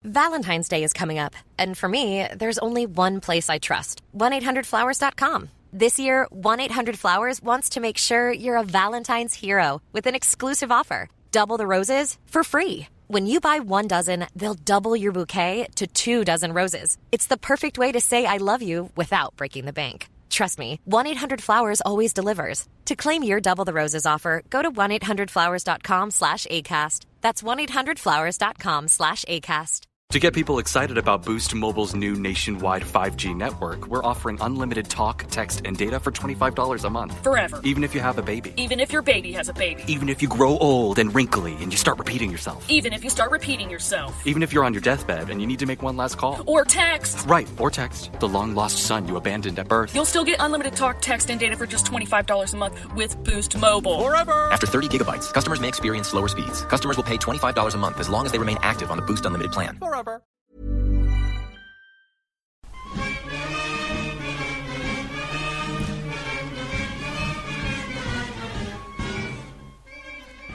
Valentine's Day is coming up, and for me, there's only one place I trust, 1-800-Flowers.com. This year, 1-800-Flowers wants to make sure you're a Valentine's hero with an exclusive offer. Double the roses for free. When you buy 1 dozen, they'll double your bouquet to 2 dozen roses. It's the perfect way to say I love you without breaking the bank. Trust me, 1-800-Flowers always delivers. To claim your Double the Roses offer, go to 1-800-Flowers.com/ACAST. That's 1-800-Flowers.com/ACAST. To get people excited about Boost Mobile's new nationwide 5G network, we're offering unlimited talk, text, and data for $25 a month. Forever. Even if you have a baby. Even if your baby has a baby. Even if you grow old and wrinkly and you start repeating yourself. Even if you start repeating yourself. Even if you're on your deathbed and you need to make one last call. Or text. Right, or text the long-lost son you abandoned at birth. You'll still get unlimited talk, text, and data for just $25 a month with Boost Mobile. Forever! After 30 gigabytes, customers may experience slower speeds. Customers will pay $25 a month as long as they remain active on the Boost Unlimited plan. Forever.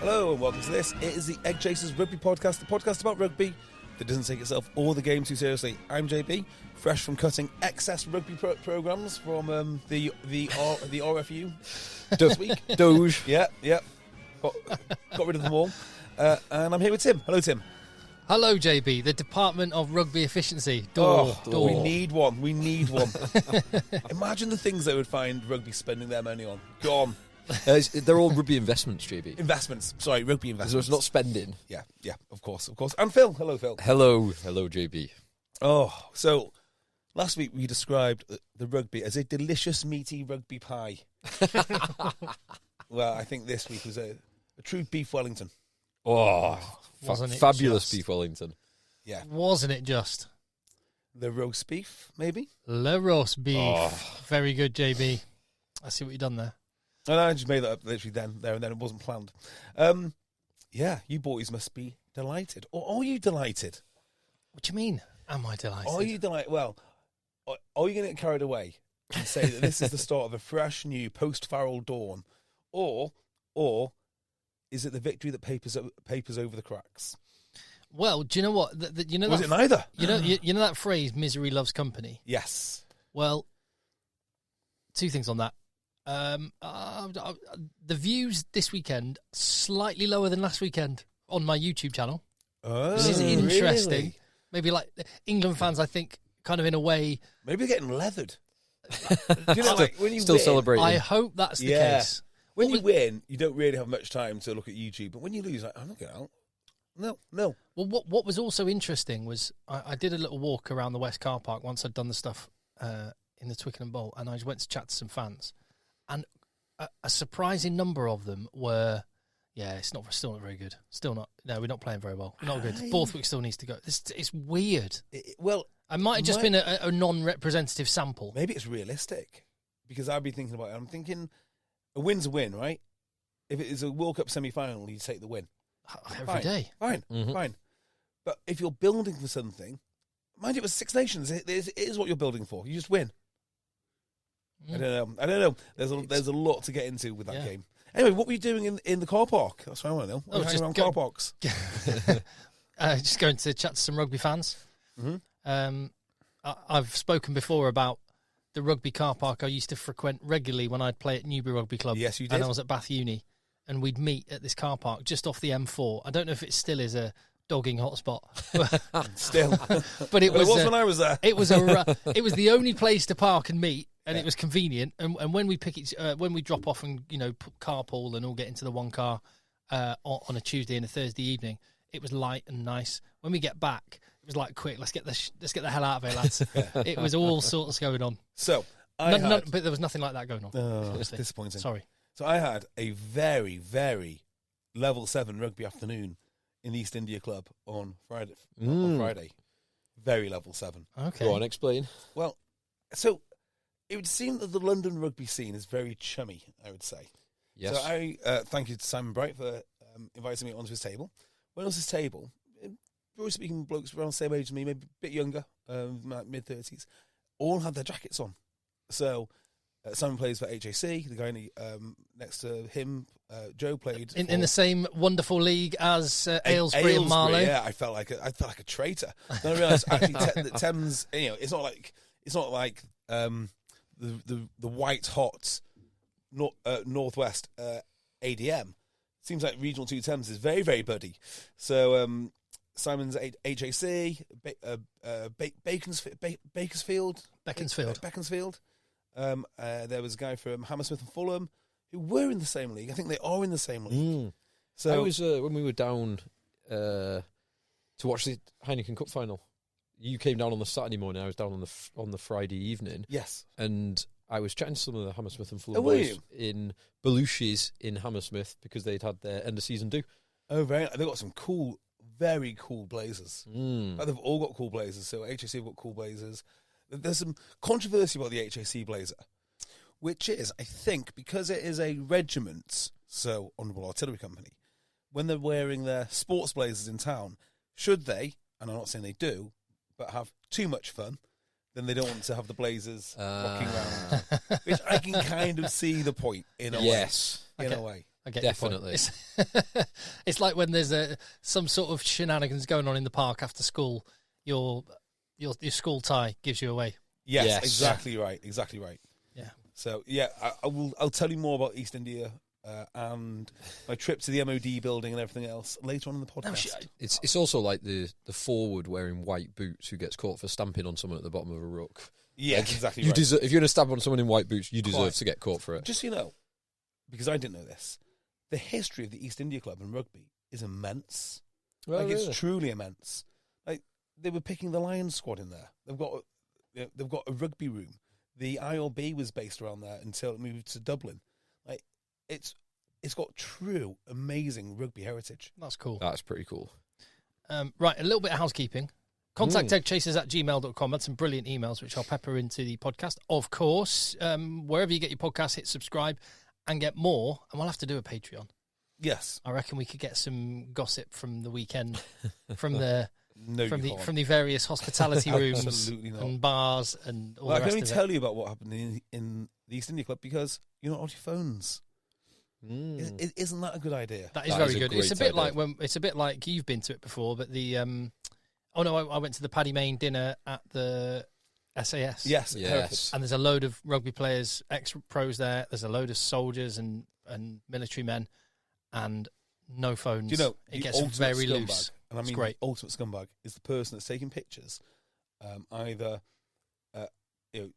Hello and welcome to this. It is the EggChasers Rugby Podcast, the podcast about rugby that doesn't take itself or the game too seriously. I'm JB, fresh from cutting excess rugby programmes from the RFU this week. Doge. Yeah. Got rid of them all. And I'm here with Tim. Hello, Tim. Hello, JB, the Department of Rugby Efficiency. Door. We need one. Imagine the things they would find rugby spending their money on. Gone. They're all rugby investments, JB. Investments. Sorry, rugby investments. So it's not spending. Yeah, of course. And Phil. Hello, Phil. Hello, JB. Oh, so last week we described the rugby as a delicious, meaty rugby pie. Well, I think this week was a true beef Wellington. Oh, Wasn't it fabulous just? beef Wellington. Yeah. Wasn't it just? The roast beef, maybe? Le roast beef. Oh. Very good, JB. I see what you've done there. And I just made that up literally there and then. It wasn't planned. Yeah, you boys must be delighted. Or are you delighted? What do you mean? Am I delighted? Are you delighted? Well, are you going to get carried away and say that this is the start of a fresh, new, post-Farrell dawn? Or is it the victory that papers over the cracks? Well, do you know what? You know Was that, it neither? You know that phrase, misery loves company? Yes. Well, 2 things on that. The views this weekend, slightly lower than last weekend on my YouTube channel. Oh, This is interesting. really? Maybe like England fans, I think, kind of in a way. Maybe they're getting leathered. Do you know, like, when you Still win, celebrating. I hope that's the Yeah. case. When you win, you don't really have much time to look at YouTube. But when you lose, like, I'm not getting out. No. Well, what was also interesting was I did a little walk around the West Car Park once I'd done the stuff in the Twickenham Bowl, and I just went to chat to some fans, and a surprising number of them were, still not very good. Still not. No, we're not playing very well. Not good. Borthwick still needs to go. It's weird. Well, It might have just been a non-representative sample. maybe it's realistic because I'd be thinking about it. I'm thinking a win's a win, right? If it is a World Cup semi-final, you take the win. Every day. Fine. But if you're building for something, mind you, it was Six Nations. It is what you're building for. You just win. I don't know. There's a lot to get into with that game. Anyway, what were you doing in the car park? That's what I want to know. What were you hanging around car parks? Just going to chat to some rugby fans. Mm-hmm. I've spoken before about the rugby car park I used to frequent regularly when I'd play at Newbury Rugby Club. Yes, you did. And I was at Bath Uni, and we'd meet at this car park just off the M4. I don't know if it still is a dogging hotspot. Still. But it was when I was there. It was the only place to park and meet, and it was convenient. And when we when we drop off and carpool and all get into the one car on a Tuesday and a Thursday evening, it was light and nice. When we get back, it was like, quick, let's get the hell out of here, lads. It was all sorts going on. So but there was nothing like that going on. Oh, disappointing. Sorry. So I had a very, very level 7 rugby afternoon in the East India Club on Friday. On Friday, very level 7. Okay. Go on, explain. Well, so it would seem that the London rugby scene is very chummy, I would say. Yes. So I thank you to Simon Bright for inviting me onto his table. When it was his table, broadly speaking, blokes around the same age as me, maybe a bit younger, mid-30s, all had their jackets on. So Simon plays for HAC. The guy next to him, Joe, played in the same wonderful league as Aylesbury and Marlow. Yeah, I felt like a traitor. Then I realised actually that Thames, it's not like the white hot northwest ADM. Seems like Regional 2 Thames is very, very buddy. So Simon's HAC, Beaconsfield. There was a guy from Hammersmith and Fulham who were in the same league. I think they are in the same league. So I was when we were down to watch the Heineken Cup final. You came down on the Saturday morning. I was down on the Friday evening. Yes, and I was chatting to some of the Hammersmith and Fulham were boys you? in Belushi's in Hammersmith because they'd had their end of season do. Oh, they've got some cool, very cool blazers. Like they've all got cool blazers. So HAC have got cool blazers. There's some controversy about the HAC blazer, which is, I think, because it is a regiment, so Honourable Artillery Company, when they're wearing their sports blazers in town, should they, and I'm not saying they do, but have too much fun, then they don't want to have the blazers rocking around. Which I can kind of see the point in a way. In a way. I get Definitely. Your point. It's like when there's some sort of shenanigans going on in the park after school, your school tie gives you away. Yes. Exactly right. Yeah. So yeah, I'll tell you more about East India and my trip to the MOD building and everything else later on in the podcast. It's also like the forward wearing white boots who gets caught for stamping on someone at the bottom of a ruck. Yeah, like, exactly you right. deserve, if you're going to stamp on someone in white boots, you deserve to get caught for it. Just so you know, because I didn't know this, the history of the East India Club in rugby is immense. Oh, really? It's truly immense. Like they were picking the Lions squad in there. They've got a rugby room. The ILB was based around there until it moved to Dublin. Like it's got true amazing rugby heritage. That's cool. That's pretty cool. Right, a little bit of housekeeping. Contact eggchasers@gmail.com. That's some brilliant emails, which I'll pepper into the podcast. Of course, wherever you get your podcast, hit subscribe and get more. And we'll have to do a Patreon. Yes. I reckon we could get some gossip from the weekend, from the No, from the various hospitality rooms Absolutely not. and bars and all Well, the I rest can of only tell you about what happened in the East India Club because you're not on your phones. Isn't that a good idea? That is That very is a good. great It's a bit idea. like you've been to it before, but the I went to the Paddy Mayne dinner at the SAS. Yes. Yes. And there's a load of rugby players, ex-pros there. There's a load of soldiers and military men, and no phones. Do you know, it the gets ultimate very scumbag, loose. and I mean it's great. the ultimate scumbag is the person that's taking pictures. Either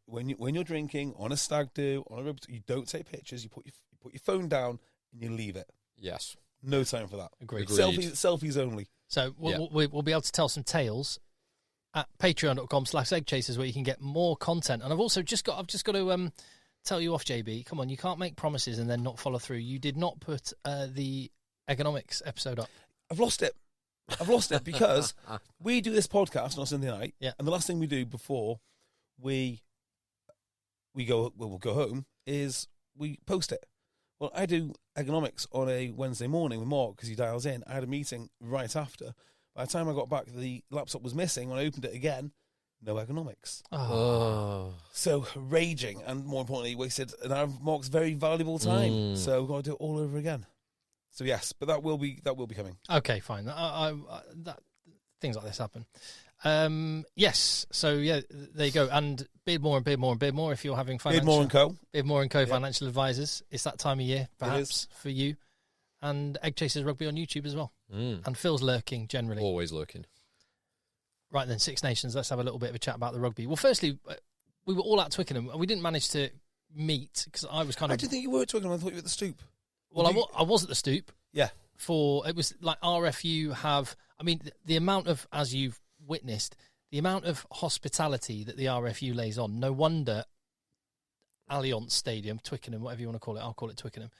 when you're drinking on a stag do, on a rugby, you don't take pictures. You put your phone down and you leave it. Yes. No time for that. Agreed. Selfies only. So we'll be able to tell some tales at patreon.com/eggchasers where you can get more content. And I've just got to tell you off, JB. Come on, you can't make promises and then not follow through. You did not put the economics episode up. I've lost it because we do this podcast on Sunday night, and the last thing we do before we'll go home is we post it. Well, I do economics on a Wednesday morning with Mark because he dials in. I had a meeting right after. By the time I got back, the laptop was missing. When I opened it again, no economics. Oh. So raging, and more importantly, wasted an hour of Mark's very valuable time. So we've got to do it all over again. So yes, but that will be coming. Okay, fine. Things like this happen. Yes. So yeah, there you go. And Beardmore and Beardmore and Beardmore. If you're having Beardmore and Co. Beardmore and Co. Financial advisors. It's that time of year, perhaps for you. And EggChasers Rugby on YouTube as well. And Phil's lurking generally. Always lurking. Right then, Six Nations. Let's have a little bit of a chat about the rugby. Well, firstly, we were all at Twickenham. We didn't manage to meet because I was kind of. I didn't think you were at Twickenham. I thought you were at the Stoop. Well, I was at the Stoop. Yeah. It was like RFU have. I mean, the amount of, as you've witnessed, the amount of hospitality that the RFU lays on. No wonder Allianz Stadium, Twickenham, whatever you want to call it, I'll call it Twickenham.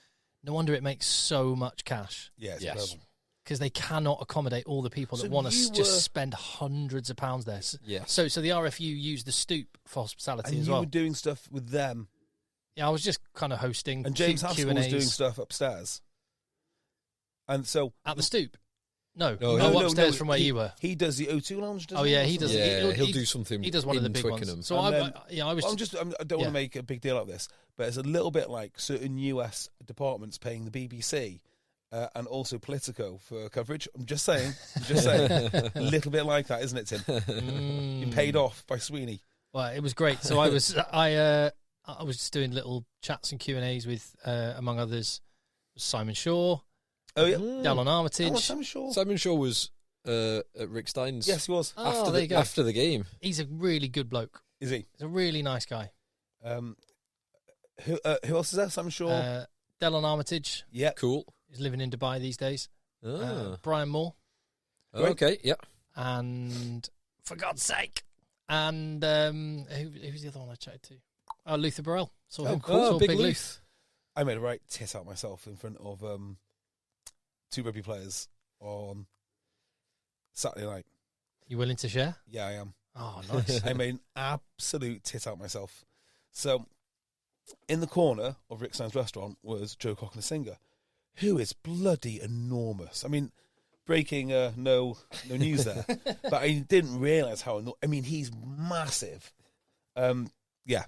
No wonder it makes so much cash. Yes. Because they cannot accommodate all the people that want to just spend hundreds of pounds there. Yes. So the RFU used the Stoop for hospitality as well. And you were doing stuff with them. Yeah, I was just kind of hosting. And James Q&As. Haskell was doing stuff upstairs. And so At the Stoop? No, upstairs from where you were. He does the O2 Lounge. Oh yeah, he does. He'll do something. He does one of the big Twickenham. ones. So I was. I don't want to make a big deal out of this, but it's a little bit like certain US departments paying the BBC and also Politico for coverage. I'm just saying. A little bit like that, isn't it, Tim? You're paid off by Sweeney. Well, it was great. So I was just doing little chats and Q&As with, among others, Simon Shaw. Oh yeah, Dallon Armitage. Simon Shaw. Simon Shaw was at Rick Stein's. Yes, he was. After the game. He's a really good bloke. Is he? He's a really nice guy. Who else is there? Simon Shaw. Dallon Armitage. Yeah, cool. He's living in Dubai these days. Ah. Brian Moore. Okay, yeah. And for God's sake. And who's the other one I chatted to? Luther Burrell. Saw him. Cool. Saw Big Luth. Luth. I made a right tit out myself in front of 2 rugby players on Saturday night. You willing to share? Yeah, I am. Oh, nice. I made an absolute tit out myself. So, in the corner of Rick Stein's restaurant was Joe Cocknesinger, who is bloody enormous. I mean, breaking no news there, but I didn't realise how. I mean, he's massive. Yeah,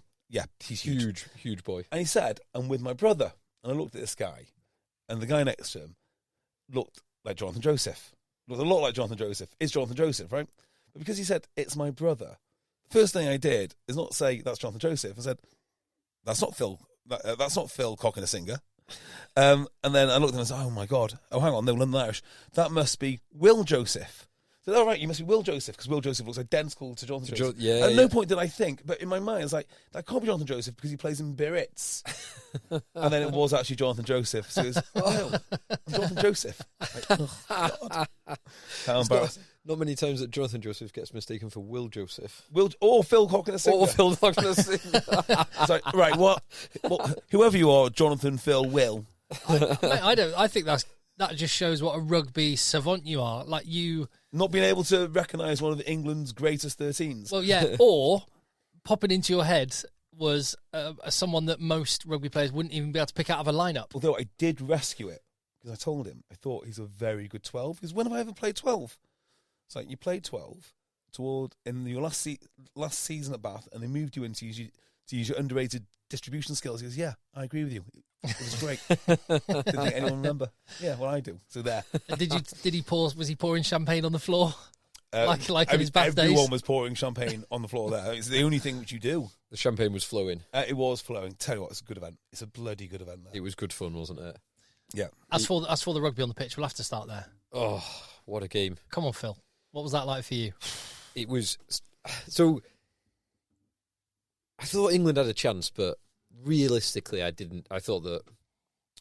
he's huge. Huge boy. And he said, "I'm with my brother," and I looked at this guy, and the guy next to him looked like Jonathan Joseph. Looked a lot like Jonathan Joseph. It's Jonathan Joseph, right? But because he said, "It's my brother," the first thing I did is not say, "That's Jonathan Joseph." I said, "That's not Phil. That's not Phil Cocknesinger." And then I looked at him and said, "Oh my God! Oh, hang on, no, London Irish. That must be Will Joseph." I said, "Oh right, you must be Will Joseph because Will Joseph looks identical to Jonathan Joseph." At no point did I think, but in my mind, it's like that can't be Jonathan Joseph because he plays in Biarritz. And then it was actually Jonathan Joseph. So it was, I'm Jonathan Joseph. Like, oh, God. How embarrassing. Not many times that Jonathan Joseph gets mistaken for Will Joseph. Or Phil Cocknesinger. Or Phil Cocknesinger. It's like, right, what? Whoever you are, Jonathan, Phil, Will. I think that just shows what a rugby savant you are. Like you not being able to recognise one of England's greatest 13s. Well, yeah, or popping into your head was someone that most rugby players wouldn't even be able to pick out of a lineup. Although I did rescue it because I told him I thought he's a very good 12. Because when have I ever played 12? It's like you played 12 in your last season at Bath, and they moved you in to use your underrated distribution skills. He goes, "Yeah, I agree with you. It was great." Didn't think anyone remember. Yeah, well, I do. So there. Did he pour? Was he pouring champagne on the floor? Like in his bath days? Everyone was pouring champagne on the floor there. It's the only thing which you do. The champagne was flowing. It was flowing. Tell you what, it's a good event. It's a bloody good event there. It was good fun, wasn't it? Yeah. As for the rugby on the pitch, we'll have to start there. Oh, what a game. Come on, Phil. What was that like for you? It was... So, I thought England had a chance, but realistically, I didn't. I thought that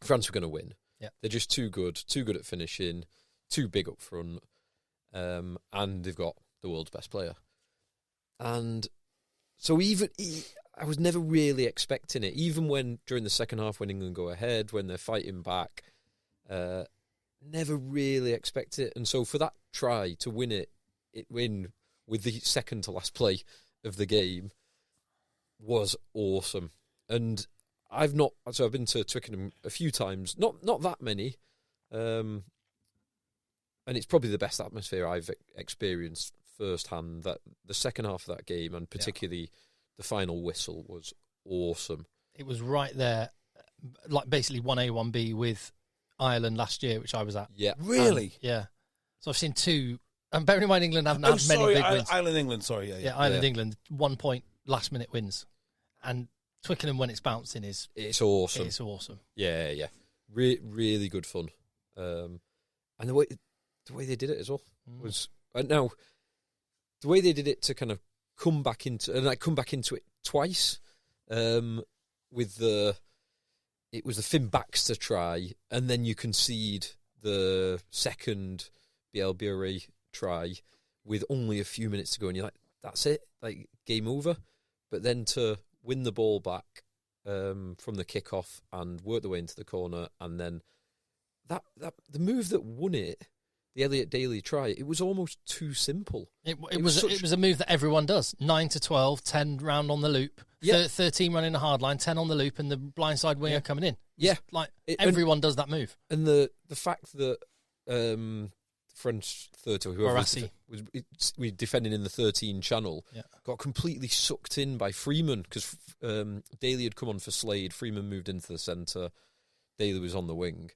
France were going to win. Yeah. They're just too good at finishing, too big up front, and they've got the world's best player. And so I was never really expecting it, even when during the second half when England go ahead, when they're fighting back, never really expect it. And so for that try to win with the second to last play of the game was awesome. And I've been to Twickenham a few times, not that many, and it's probably the best atmosphere I've experienced firsthand. That the second half of that game, and particularly the final whistle, was awesome. It was right there, like basically 1A, 1B with Ireland last year, which I was at. Yeah, really. Yeah, so I've seen two. And bearing in mind England haven't had many big wins. Ireland, England. Sorry, yeah. Ireland, England, 1 point last minute wins, and Twickenham when it's bouncing it's awesome. It's awesome. Yeah. Really good fun. And the way they did it as well was now the way they did it to kind of come back into it twice. With it was the Finn Baxter try, and then you concede the second Bielbiere try with only a few minutes to go, and you're like, that's it, like game over. But then to win the ball back from the kickoff and work the way into the corner, and then that the move that won it, the Elliot Daly try, it was almost too simple. It was a move that everyone does. 9 to 12, 10 round on the loop, 13 running a hard line, 10 on the loop, and the blindside winger coming in. Everyone does that move. And the fact that French 30 or whoever Barassi. we defending in the 13 channel, Yeah. got completely sucked in by Freeman because Daly had come on for Slade. Freeman moved into the centre. Daly was on the wing.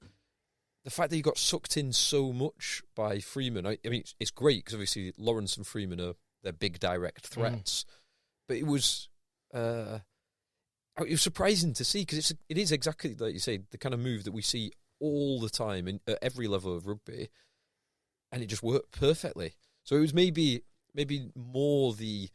The fact that he got sucked in so much by Freeman, I mean, it's great because obviously Lawrence and Freeman are their big direct threats, but it was surprising to see because it is exactly like you say, the kind of move that we see all the time at every level of rugby, and it just worked perfectly. So it was maybe more the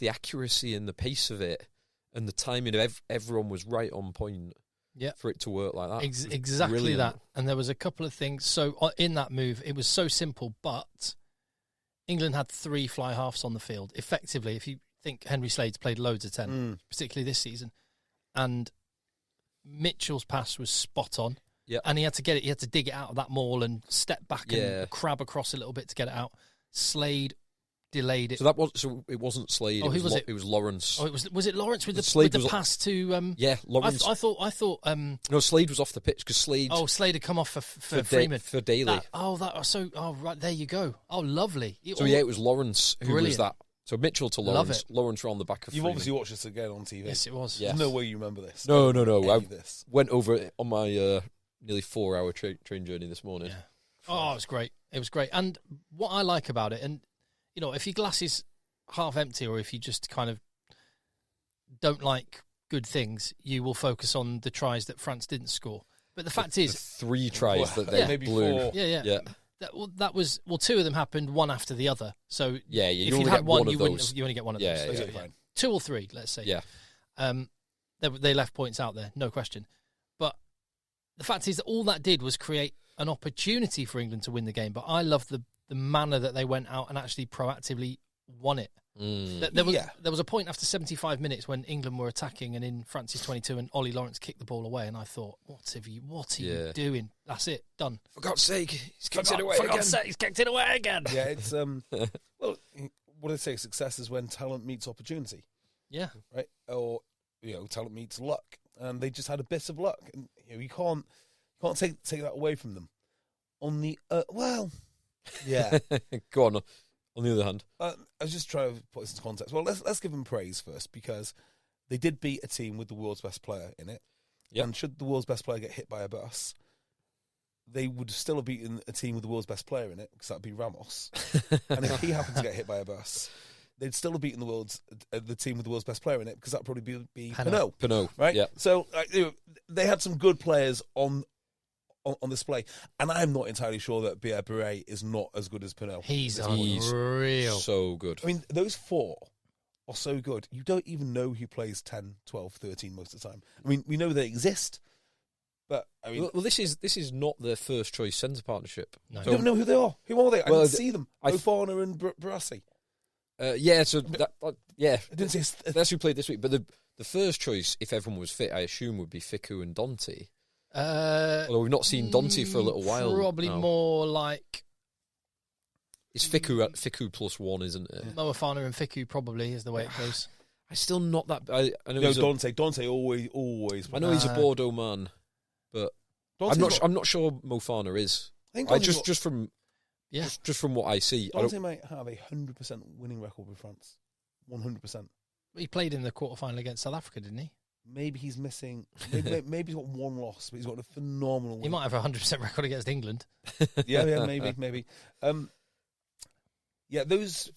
accuracy and the pace of it and the timing of everyone was right on point. Yeah, for it to work like that. Exactly brilliant. that. And there was a couple of things. So in that move, it was so simple, but England had 3 fly halves on the field. Effectively, if you think Henry Slade's played loads of 10, particularly this season, and Mitchell's pass was spot on. Yeah, and he had to get it. He had to dig it out of that maul and step back and crab across a little bit to get it out. Slade delayed it. So it wasn't Slade. Oh, who was it? It was Lawrence. Oh, was it Lawrence with Slade the pass to? Yeah, Lawrence. I thought. No, Slade was off the pitch because Slade. Oh, Slade had come off for Freeman for Daly. Right, there you go. Oh, lovely. So it was Lawrence who was that. So Mitchell to Lawrence. Love it. Lawrence around the back of. You've Freeman. obviously watched this again on TV. Yes, it was. Yes. There's no way you remember this. No. This. Went over it on my nearly 4-hour train journey this morning. Yeah. Oh, it was great. It was great. And what I like about it, and if your glass is half empty or if you just kind of don't like good things, you will focus on the tries that France didn't score. But the fact is, the 3 tries that they maybe blew. 4. Yeah. That was 2 of them happened one after the other. So you if only you'd had get one, one you of wouldn't. those. You only get one of Yeah, those. yeah, Fine. 2 or 3, let's say. Yeah. They left points out there, no question. But the fact is that all that did was create an opportunity for England to win the game. But I love the manner that they went out and actually proactively won it. There was a point after 75 minutes when England were attacking and in France's 22 and Ollie Lawrence kicked the ball away and I thought, what are you doing? That's it, done. For God's sake, he's kicked it away For again. God's sake, he's kicked it away again. Yeah, it's well, what do they say? Success is when talent meets opportunity. Yeah, right. Or talent meets luck, and they just had a bit of luck, and you can't take that away from them. On the yeah. Go on. On the other hand, I was just trying to put this into context. Well, let's give them praise first because they did beat a team with the world's best player in it. Yep. And should the world's best player get hit by a bus, they would still have beaten a team with the world's best player in it because that'd be Ramos. And if he happened to get hit by a bus, they'd still have beaten the team with the world's best player in it because that'd probably be Pinot. Right? Yeah. So they had some good players on display, and I'm not entirely sure that Ep38 is not as good as Pinot. He's unreal. So good. I mean, those 4 are so good. You don't even know who plays 10, 12, 13 most of the time. I mean, we know they exist, but I mean... Well, this is not their first choice centre partnership. No. You don't know who they are. Who are they? I didn't see them. O'Farner and Barassi. I didn't see... That's who played this week, but the first choice, if everyone was fit, I assume would be Fickou and Dante. Although we've not seen Dante for a little while. Probably more like... It's Fickou plus 1, isn't it? Mo O'Farner and Fickou probably is the way it goes. I'm still not that... I know Dante always... I know he's a Bordeaux man, but I'm not sure Mo O'Farner is. Just from what I see. Dante might have a 100% winning record with France. 100%. He played in the quarterfinal against South Africa, didn't he? Maybe he's missing. Maybe he's got 1 loss, but he's got a phenomenal win. He might have a 100% record against England. yeah, maybe. Those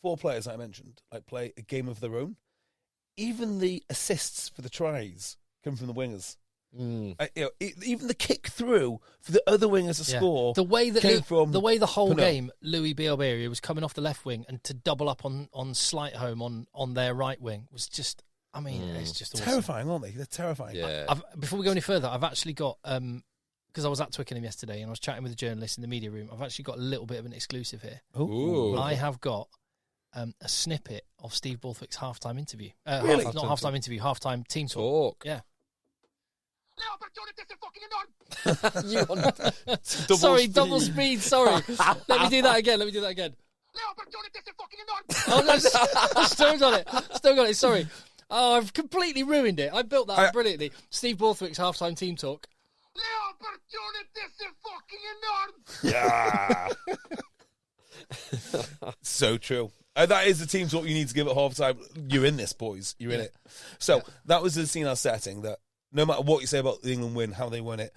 4 players that I mentioned play a game of their own. Even the assists for the tries come from the wingers. Even the kick through for the other wingers to score. The way the whole Pinot. game, Louis Bielbarrier was coming off the left wing and to double up on Slightholme on their right wing was just. I mean, it's just awesome. Terrifying, aren't they? They're terrifying. Yeah. Before we go any further, I've actually got because I was at Twickenham yesterday and I was chatting with a journalist in the media room. I've actually got a little bit of an exclusive here. Ooh. I have got a snippet of Steve Borthwick's halftime interview. Really? Not halftime interview, halftime team talk. Yeah. Double speed. Sorry. Let me do that again. Oh, no, I still got it. Sorry. Oh, I've completely ruined it. I built that brilliantly. Steve Borthwick's halftime team talk. Yeah. So true. That is the team talk you need to give at half time. You're in this, boys. You're in it. So that was the scene I was setting, that no matter what you say about the England win, how they won it,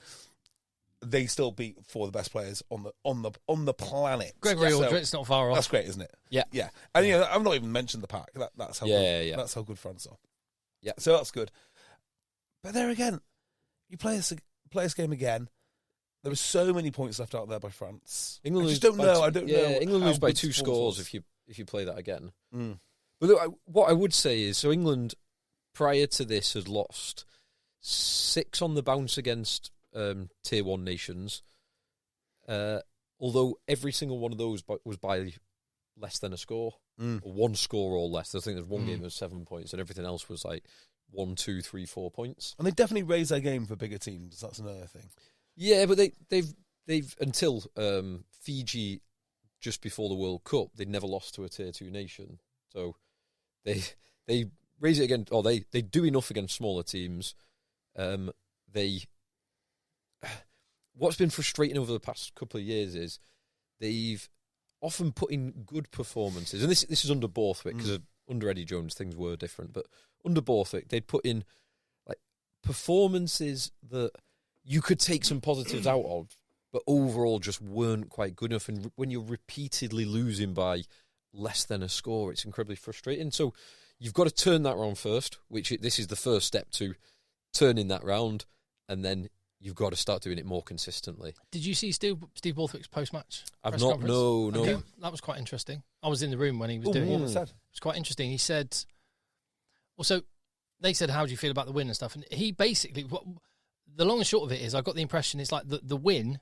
they still beat four of the best players on the planet. Gregory Aldrit's not far off. That's great, isn't it? Yeah. Yeah. And I've not even mentioned the pack. That's how good, that's how good France are. Yeah. So that's good. But there again, you play this game again. There were so many points left out there by France. England I just don't know. I don't know. England lose by 2 scores if you play that again. But look, what I would say is, so England prior to this has lost 6 on the bounce against Tier 1 nations. Although every single one of those was by less than a score, or 1 score or less. I think there's one game that was 7 points, and everything else was like 1, 2, 3, 4 points. And they definitely raised their game for bigger teams. That's another thing. Yeah, but they've until Fiji just before the World Cup, they'd never lost to a Tier 2 nation. So they raise it again, or they do enough against smaller teams. What's been frustrating over the past couple of years is they've often put in good performances, and this is under Borthwick, because under Eddie Jones things were different, but under Borthwick they'd put in like performances that you could take some positives out of, but overall just weren't quite good enough. And when you're repeatedly losing by less than a score, it's incredibly frustrating. So you've got to turn that round first, this is the first step to turning that round, and then you've got to start doing it more consistently. Did you see Steve Borthwick's post-match I've press not, conference? no. Okay, that was quite interesting. I was in the room when he was doing it. What was that? It was quite interesting. He said, well, so they said, how do you feel about the win and stuff? And he basically, the long and short of it is, I got the impression it's like the win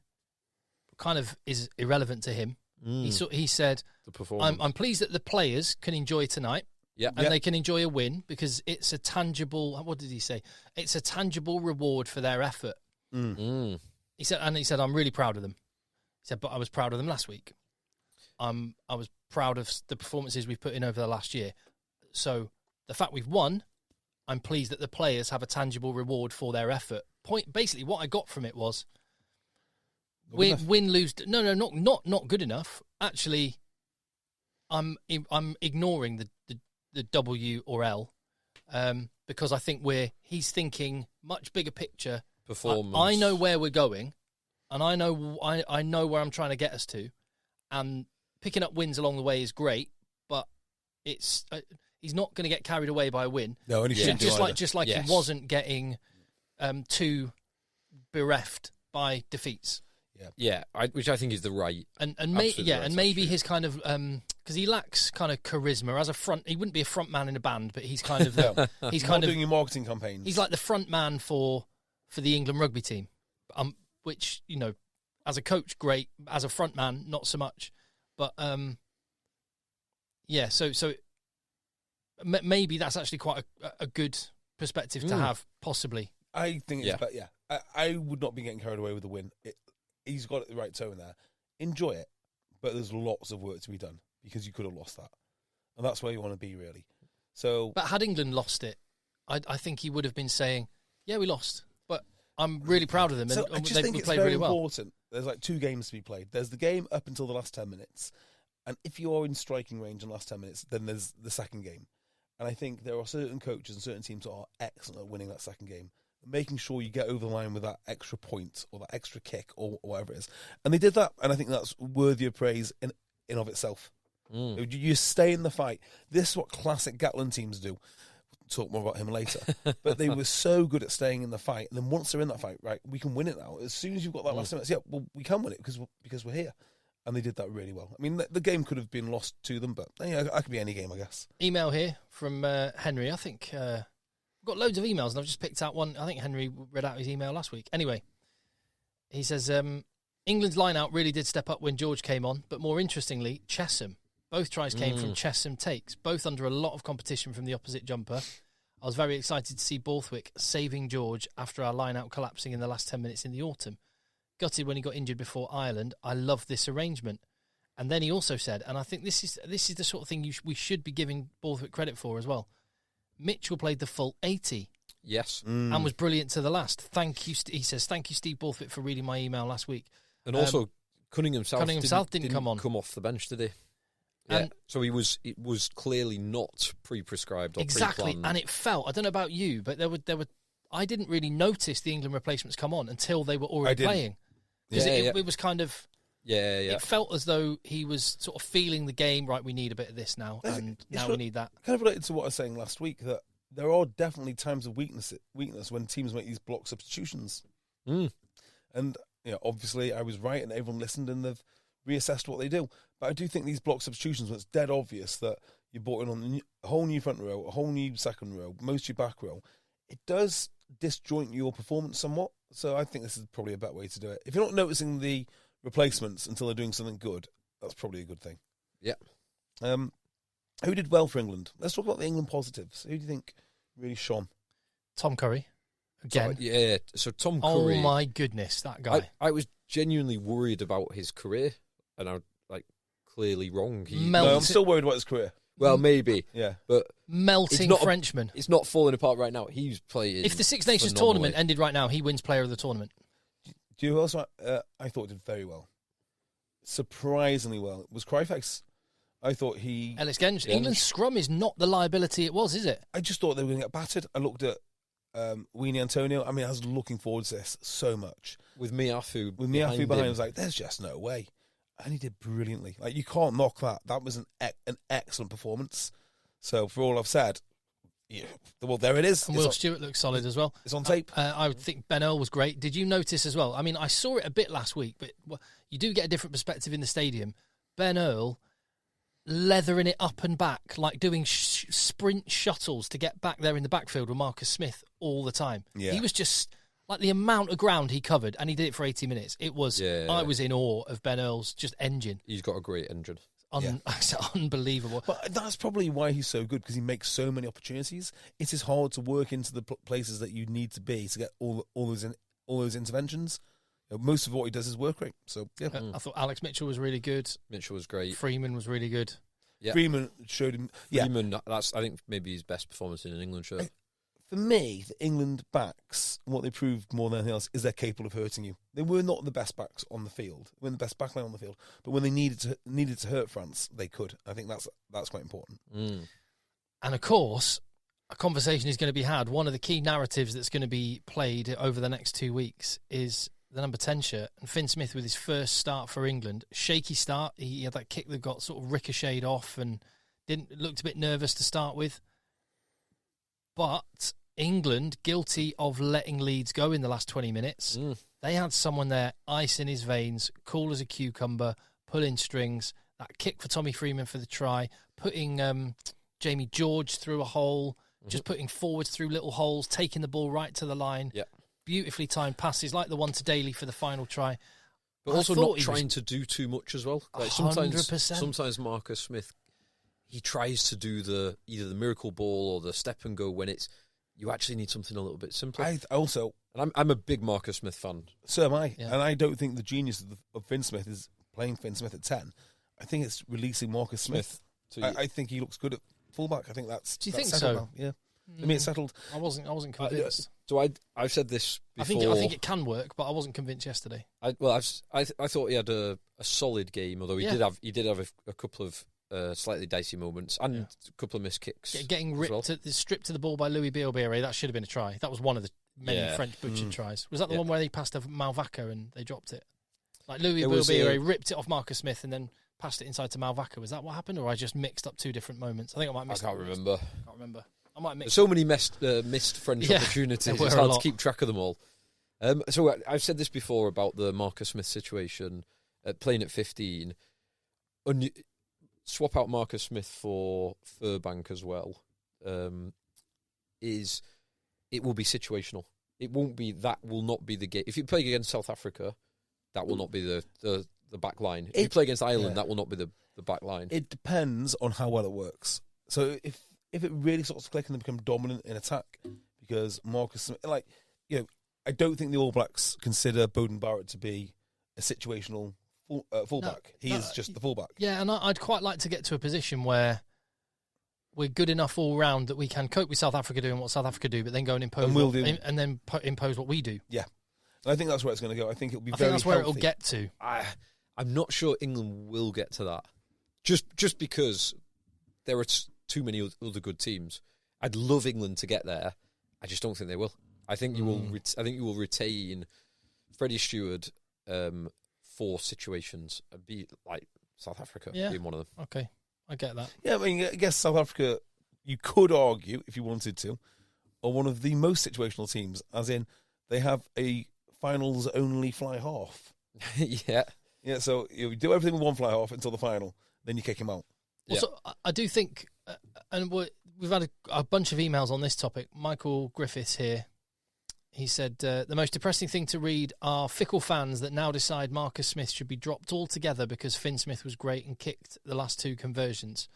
kind of is irrelevant to him. He said, the performance. I'm pleased that the players can enjoy tonight. Yeah. And they can enjoy a win because it's a tangible, what did he say? It's a tangible reward for their effort. He said, I'm really proud of them. He said, but I was proud of them last week. I was proud of the performances we've put in over the last year. So the fact we've won, I'm pleased that the players have a tangible reward for their effort. Basically, what I got from it was win, lose. No, not good enough. Actually, I'm ignoring the W or L because I think he's thinking much bigger picture. Performance. I know where we're going, and I know where I'm trying to get us to, and picking up wins along the way is great, but it's he's not going to get carried away by a win. No, and he shouldn't just like he wasn't getting too bereft by defeats. Which I think is the right, and maybe his kind of because he lacks kind of charisma as a front. He wouldn't be a front man in a band, but he's kind of he's kind of doing your marketing campaigns. He's like the front man for the England rugby team, which as a coach, great. As a front man, not so much. But so maybe that's actually quite a good perspective to have, possibly. I think it's better. Yeah, I would not be getting carried away with the win. He's got the right tone there. Enjoy it, but there's lots of work to be done because you could have lost that, and that's where you want to be, really. So, but had England lost it, I think he would have been saying, "Yeah, we lost, but I'm really proud of them." So and I just they think it's played very really well. important. There's like 2 games to be played. There's the game up until the last 10 minutes, and if you are in striking range in the last 10 minutes, then there's the second game. And I think there are certain coaches and certain teams that are excellent at winning that second game, making sure you get over the line with that extra point or that extra kick or whatever it is. And they did that, and I think that's worthy of praise in of itself. You stay in the fight. This is what classic Gatland teams do. We'll talk more about him later. But they were so good at staying in the fight. And then once they're in that fight, right, we can win it now. As soon as you've got that last minute, we can win it because we're here. And they did that really well. I mean, the game could have been lost to them, but that could be any game, I guess. Email here from Henry. I think we've got loads of emails, and I've just picked out one. I think Henry read out his email last week. Anyway, he says, England's line-out really did step up when George came on, but more interestingly, Chesham. Both tries came from Chesham takes, both under a lot of competition from the opposite jumper. I was very excited to see Borthwick saving George after our line-out collapsing in the last 10 minutes in the autumn. Gutted when he got injured before Ireland. I love this arrangement. And then he also said, and I think this is the sort of thing we should be giving Borthwick credit for as well. Mitchell played the full 80. Yes. and was brilliant to the last. Thank you, he says. Thank you, Steve Borthwick, for reading my email last week. And also, Cunningham himself didn't come on. Come off the bench, did he? Yeah. So it was clearly not pre-prescribed or exactly, pre-planned. and it felt. I don't know about you, but there were. I didn't really notice the England replacements come on until they were already playing, because it was kind of. Yeah. It felt as though he was sort of feeling the game. Right, we need a bit of this now, and now we need that. Kind of related to what I was saying last week, that there are definitely times of weakness when teams make these block substitutions. And obviously I was right, and everyone listened, and they've reassessed what they do. But I do think these block substitutions, when it's dead obvious that you brought in on a whole new front row, a whole new second row, most of your back row, it does disjoint your performance somewhat. So I think this is probably a better way to do it. If you're not noticing the replacements until they're doing something good, that's probably a good thing. Yeah. Who did well for England? Let's talk about the England positives. Who do you think really shone? Tom Curry, again. So Tom Curry. Oh my goodness, that guy. I was genuinely worried about his career, and I was clearly wrong. No, I'm still worried about his career. Well, maybe. Yeah. But melting Frenchman. It's not falling apart right now. He's playing. If the Six Nations tournament ended right now, he wins player of the tournament. Do you know who else I thought did very well? Surprisingly well. It was Cryfax. I thought Alex Genge. England's scrum is not the liability it was, is it? I just thought they were going to get battered. I looked at Weenie Antonio. I mean, I was looking forward to this so much. With Miafu behind, I was like, there's just no way. And he did brilliantly. Like, you can't knock that. That was an excellent performance. So, for all I've said, well, there it is. And Will Stewart looks solid as well. It's on tape. I would think Ben Earl was great. Did you notice as well? I mean, I saw it a bit last week, but you do get a different perspective in the stadium. Ben Earl leathering it up and back, like doing sprint shuttles to get back there in the backfield with Marcus Smith all the time. Yeah. He was just... like the amount of ground he covered, and he did it for 80 minutes. It was, I was in awe of Ben Earl's just engine. He's got a great engine. Unbelievable. But that's probably why he's so good, because he makes so many opportunities. It is hard to work into the places that you need to be to get all those interventions. Most of what he does is work rate. So yeah, I thought Alex Mitchell was really good. Mitchell was great. Freeman was really good. Yeah. Freeman showed him. Freeman, that's I think maybe his best performance in an England shirt. For me, the England backs, what they proved more than anything else, is they're capable of hurting you. They were not the best backs on the field. They were the best backline on the field. But when they needed to hurt France, they could. I think that's quite important. And of course, a conversation is going to be had. One of the key narratives that's going to be played over the next 2 weeks is the number 10 shirt. And Finn Smith with his first start for England. Shaky start. He had that kick that got sort of ricocheted off and looked a bit nervous to start with. But England, guilty of letting Leeds go in the last 20 minutes. They had someone there, ice in his veins, cool as a cucumber, pulling strings. That kick for Tommy Freeman for the try, putting Jamie George through a hole, just putting forwards through little holes, taking the ball right to the line. Yeah. Beautifully timed passes, like the one to Daly for the final try. But also not trying to do too much as well. Like 100%. Sometimes Marcus Smith, he tries to do either the miracle ball or the step and go when you actually need something a little bit simpler. I'm a big Marcus Smith fan. So am I. Yeah. And I don't think the genius of Finn Smith is playing Finn Smith at 10. I think it's releasing Marcus Smith. I think he looks good at fullback. I think that's... Do you think so? Now. Yeah. I mean, it's settled. I wasn't convinced. I've said this before. I think it can work, but I wasn't convinced yesterday. I thought he had a solid game, although he did have a couple of slightly dicey moments and a couple of missed kicks. Getting stripped to the ball by Louis Bielbiere, that should have been a try. That was one of the many French butchered tries. Was that the one where they passed to Malvaca and they dropped it? Like Louis Bielbiere ripped it off Marcus Smith and then passed it inside to Malvaca. Was that what happened, or I just mixed up two different moments? I think I might miss. I can't remember. I might mix. There's so many missed French opportunities. It's hard to keep track of them all. So I've said this before about the Marcus Smith situation, playing at 15. Swap out Marcus Smith for Furbank as well. It will be situational. It won't be. That will not be the game. If you play against South Africa, that will not be the back line. If you play against Ireland, that will not be the back line. It depends on how well it works. So if it really starts to click and they become dominant in attack, because Marcus Smith, I don't think the All Blacks consider Bowden Barrett to be a situational fullback. He is just the fullback. Yeah, and I'd quite like to get to a position where we're good enough all round that we can cope with South Africa doing what South Africa do, but then go and impose impose what we do. Yeah, and I think that's where it's going to go. I think it'll be. I think that's where healthy. it'll get to. I'm not sure England will get to that, just because there are too many other good teams. I'd love England to get there. I just don't think they will. I think you will. I think you will retain Freddie Stewart for situations and be like South Africa being one of them. Okay, I get that. Yeah, I mean, I guess South Africa, you could argue, if you wanted to, are one of the most situational teams, as in they have a finals-only fly-half. Yeah. Yeah, so you do everything with one fly-half until the final, then you kick him out. Also, I do think, and we've had a bunch of emails on this topic. Michael Griffiths here, he said, the most depressing thing to read are fickle fans that now decide Marcus Smith should be dropped altogether because Finn Smith was great and kicked the last 2 conversions.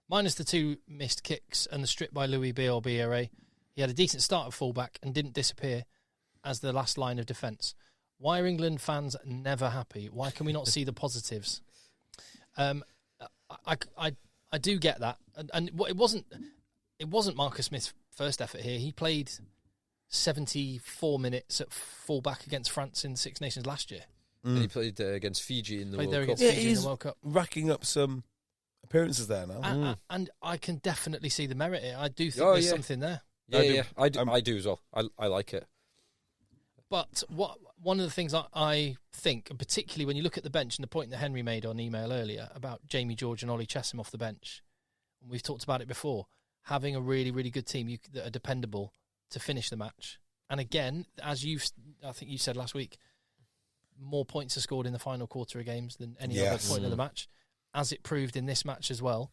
Minus the 2 missed kicks and the strip by Louis Bielbiere, he had a decent start at fullback and didn't disappear as the last line of defence. Why are England fans never happy? Why can we not see the positives? I do get that, and it wasn't Marcus Smith's first effort here. He played 74 minutes at fullback against France in Six Nations last year. And he played against Fiji in the World Cup. Against Fiji in the World Cup. Racking up some appearances there now. And I can definitely see the merit in it. I do think there's something there. Yeah, I do as well. I like it. But one of the things I think, and particularly when you look at the bench, and the point that Henry made on email earlier about Jamie George and Ollie Chesham off the bench, and we've talked about it before, having a really, really good team that are dependable to finish the match. And again, as I think you said last week, more points are scored in the final quarter of games than any other point of the match, as it proved in this match as well.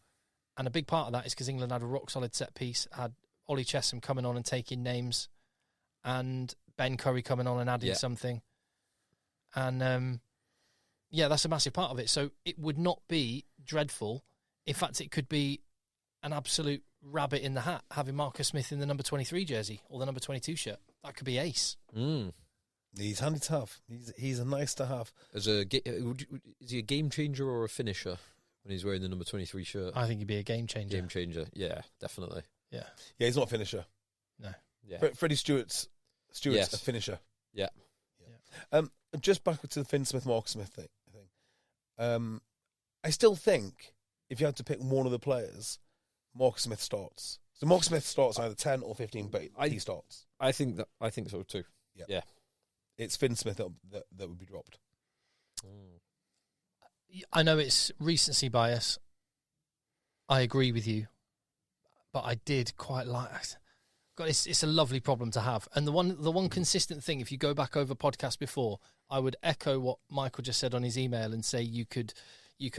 And a big part of that is because England had a rock-solid set piece, had Ollie Chesham coming on and taking names, and Ben Curry coming on and adding something. And, that's a massive part of it. So it would not be dreadful. In fact, it could be an absolute rabbit in the hat, having Marcus Smith in the number 23 jersey or the number 22 shirt. That could be ace. He's handy to have. He's a nice to have. Is he a game changer or a finisher when he's wearing the number 23 shirt? I think he'd be a game changer. Game changer, yeah, definitely. Yeah, he's not a finisher. No. Yeah. Freddie Stewart's a finisher. Yeah. Just back to the Finn Smith, Marcus Smith thing. I still think if you had to pick one of the players, Marcus Smith starts. So Marcus Smith starts either 10 or 15, but he starts. I think so too. Yeah. It's Finn Smith that would be dropped. I know it's recency bias. I agree with you, but I did quite like. God, it's a lovely problem to have. And the one consistent thing, if you go back over podcasts before, I would echo what Michael just said on his email and say you could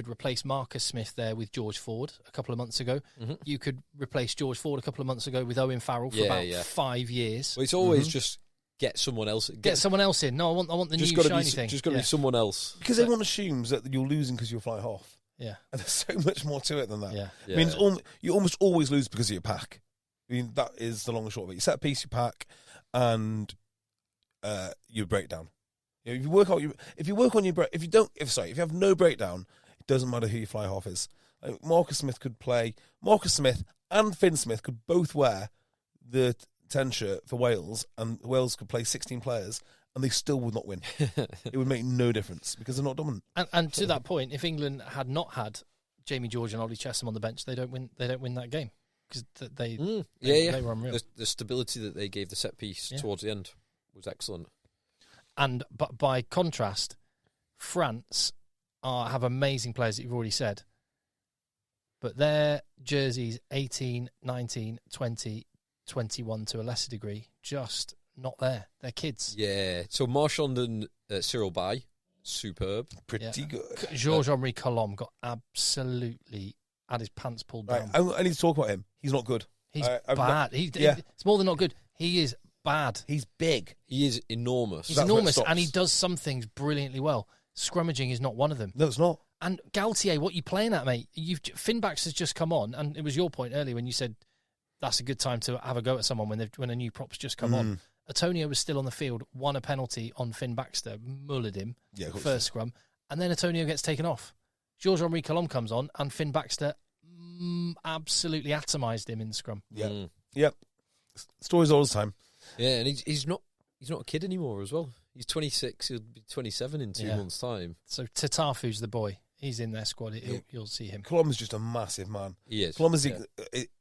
replace Marcus Smith there with George Ford a couple of months ago. Mm-hmm. You could replace George Ford a couple of months ago with Owen Farrell for about 5 years. Well, it's always just get someone else. Get someone else in. No, I want the new shiny thing. Just got to be someone else. Because everyone assumes that you're losing because you're fly half. Yeah. And there's so much more to it than that. Yeah. I mean, you almost always lose because of your pack. I mean, that is the long and short of it. You set a piece, you pack, and you break down. If you work on your break, if you have no breakdown, it doesn't matter who your fly half is. Like Marcus Smith could play. Marcus Smith and Finn Smith could both wear the 10 shirt for Wales, and Wales could play 16 players, and they still would not win. It would make no difference because they're not dominant. And to that point, if England had not had Jamie George and Ollie Chesham on the bench, they don't win that game. Because they were unreal. The stability that they gave the set piece towards the end was excellent. But by contrast, France have amazing players that you've already said. But their jerseys 18, 19, 20, 21 to a lesser degree, just not there. They're kids. Yeah. So Marchand and Cyril Bay, superb. Pretty good. Georges-Henri Colombe got absolutely had his pants pulled down. I need to talk about him. He's not good. He's bad. It's more than not good. He is bad. He's big. He is enormous. He's enormous, and he does some things brilliantly well. Scrummaging is not one of them. No, it's not. And Galtier, what are you playing at, mate? Finn Baxter's just come on, and it was your point earlier when you said that's a good time to have a go at someone when a new prop's just come on. Antonio was still on the field, won a penalty on Finn Baxter, mullered him, first scrum, and then Antonio gets taken off. Georges-Henri Colombe comes on, and Finn Baxter absolutely atomised him in scrum. Yeah, yep. Stories all the time. Yeah, and he's not a kid anymore as well. He's 26. He'll be 27 in 2 months' time. So Tatafu's the boy. He's in their squad. You'll see him. Colom's just a massive man. He is. Colom's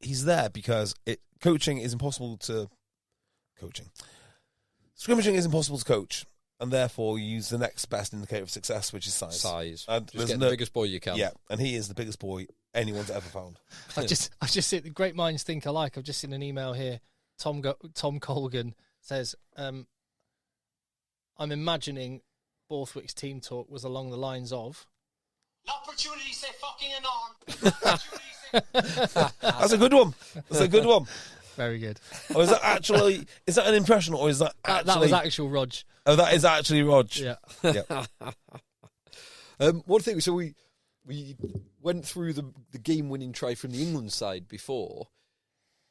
he's there because coaching is impossible to coaching. Scrimmaging is impossible to coach, and therefore you use the next best indicator of success, which is size. And just get the biggest boy you can. Yeah, and he is the biggest boy anyone's ever found. I've just seen the great minds think alike. I've just seen an email here. Tom Colgan says, "I'm imagining Borthwick's team talk was along the lines of." Opportunity say fucking alarm. That's a good one. That's a good one. Very good. Or is that an impression, or is that actually... That was actual Rog. Oh, that is actually Rog. Yeah. One thing, so we went through the game-winning try from the England side before.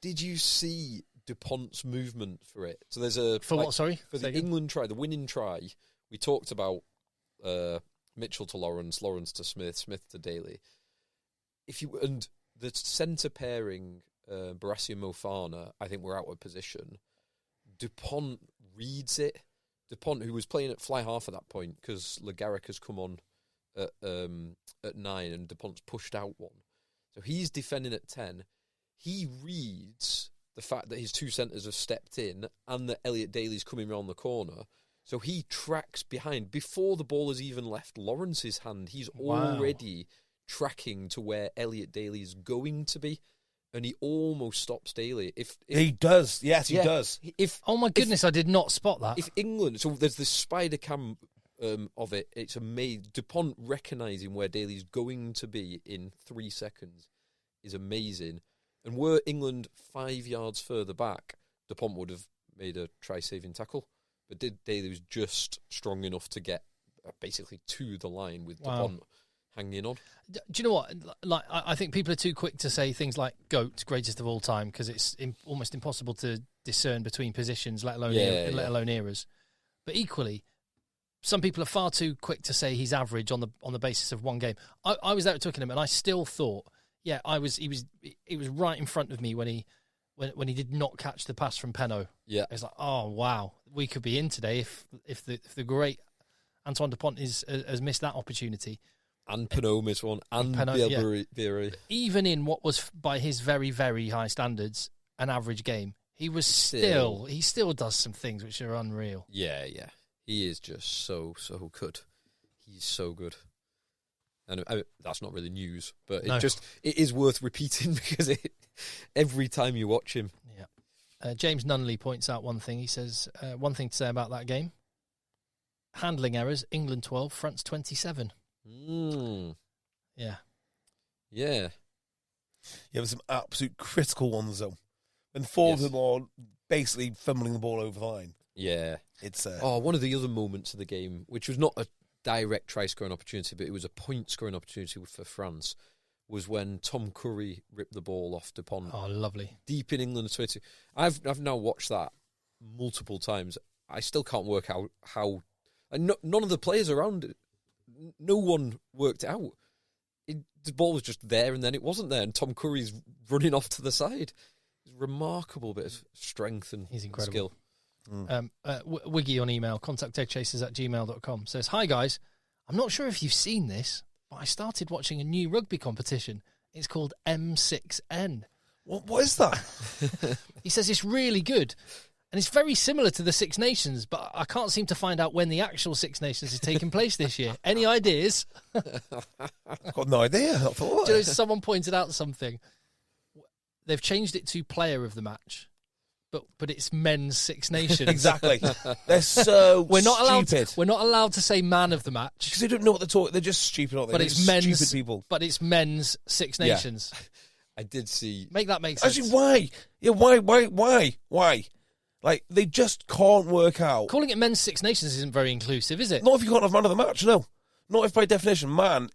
Did you see DuPont's movement for it? So there's a... For what, sorry? For the England try, the winning try, we talked about Mitchell to Lawrence to Smith, Smith to Daly. And the centre pairing, Barassi and Mofana, I think we're out of position. DuPont reads it. DuPont, who was playing at fly half at that point, because LeGarrick has come on at 9 and DuPont's pushed out one. So he's defending at 10. He reads the fact that his two centres have stepped in and that Elliot Daly's coming round the corner. So he tracks behind. Before the ball has even left Lawrence's hand, he's already tracking to where Elliot Daly's going to be. And he almost stops Daly. If he does. Yes, he does. Oh my goodness, I did not spot that. If England... So there's this spider cam of it. It's amazing. DuPont recognising where Daly's going to be in 3 seconds is amazing. And were England 5 yards further back, DuPont would have made a try-saving tackle. But Daly was just strong enough to get basically to the line with DuPont hanging on. Do you know what? Like, I think people are too quick to say things like GOAT, greatest of all time, because it's almost impossible to discern between positions, let alone eras. But equally, some people are far too quick to say he's average on the basis of one game. I was there at Twickenham, and I still thought, he was right in front of me when he did not catch the pass from Penno. Yeah, it's like, oh wow, we could be in today if the great Antoine Dupont has missed that opportunity. And Penno missed one, and Bielbury. Even in what was, by his very, very high standards, an average game, he still does some things which are unreal. Yeah. He is just so good. He's so good. And that's not really news, but it is worth repeating because every time you watch him. Yeah. James Nunley points out one thing. He says, one thing to say about that game. Handling errors, England 12, France 27. Yeah. Yeah, there's some absolute critical ones though. When four of them are basically fumbling the ball over the line. Yeah. It's one of the other moments of the game, which was not a direct try-scoring opportunity, but it was a point-scoring opportunity for France, was when Tom Curry ripped the ball off DuPont. Oh, lovely. Deep in England's 20. I've now watched that multiple times. I still can't work out how... And none of the players around it, no one worked it out. The ball was just there and then it wasn't there, and Tom Curry's running off to the side. It's a remarkable bit of strength and skill. Wiggy on email, contact eggchasers@gmail.com, says, "Hi guys, I'm not sure if you've seen this, but I started watching a new rugby competition. It's called M6N. What is that?" He says it's really good. And it's very similar to the Six Nations, but I can't seem to find out when the actual Six Nations is taking place this year. Any ideas? I've got no idea. Someone pointed out something. They've changed it to player of the match, but it's men's Six Nations. Exactly. They're so stupid. We're not allowed to say man of the match. Because they don't know what they're talking. They're just stupid, aren't they? But it's men's stupid people. But it's men's Six Nations. I did see... Make that make sense. Actually, why? Yeah, why? Like, they just can't work out. Calling it men's Six Nations isn't very inclusive, is it? Not if you can't have man of the match, no. Not if by definition man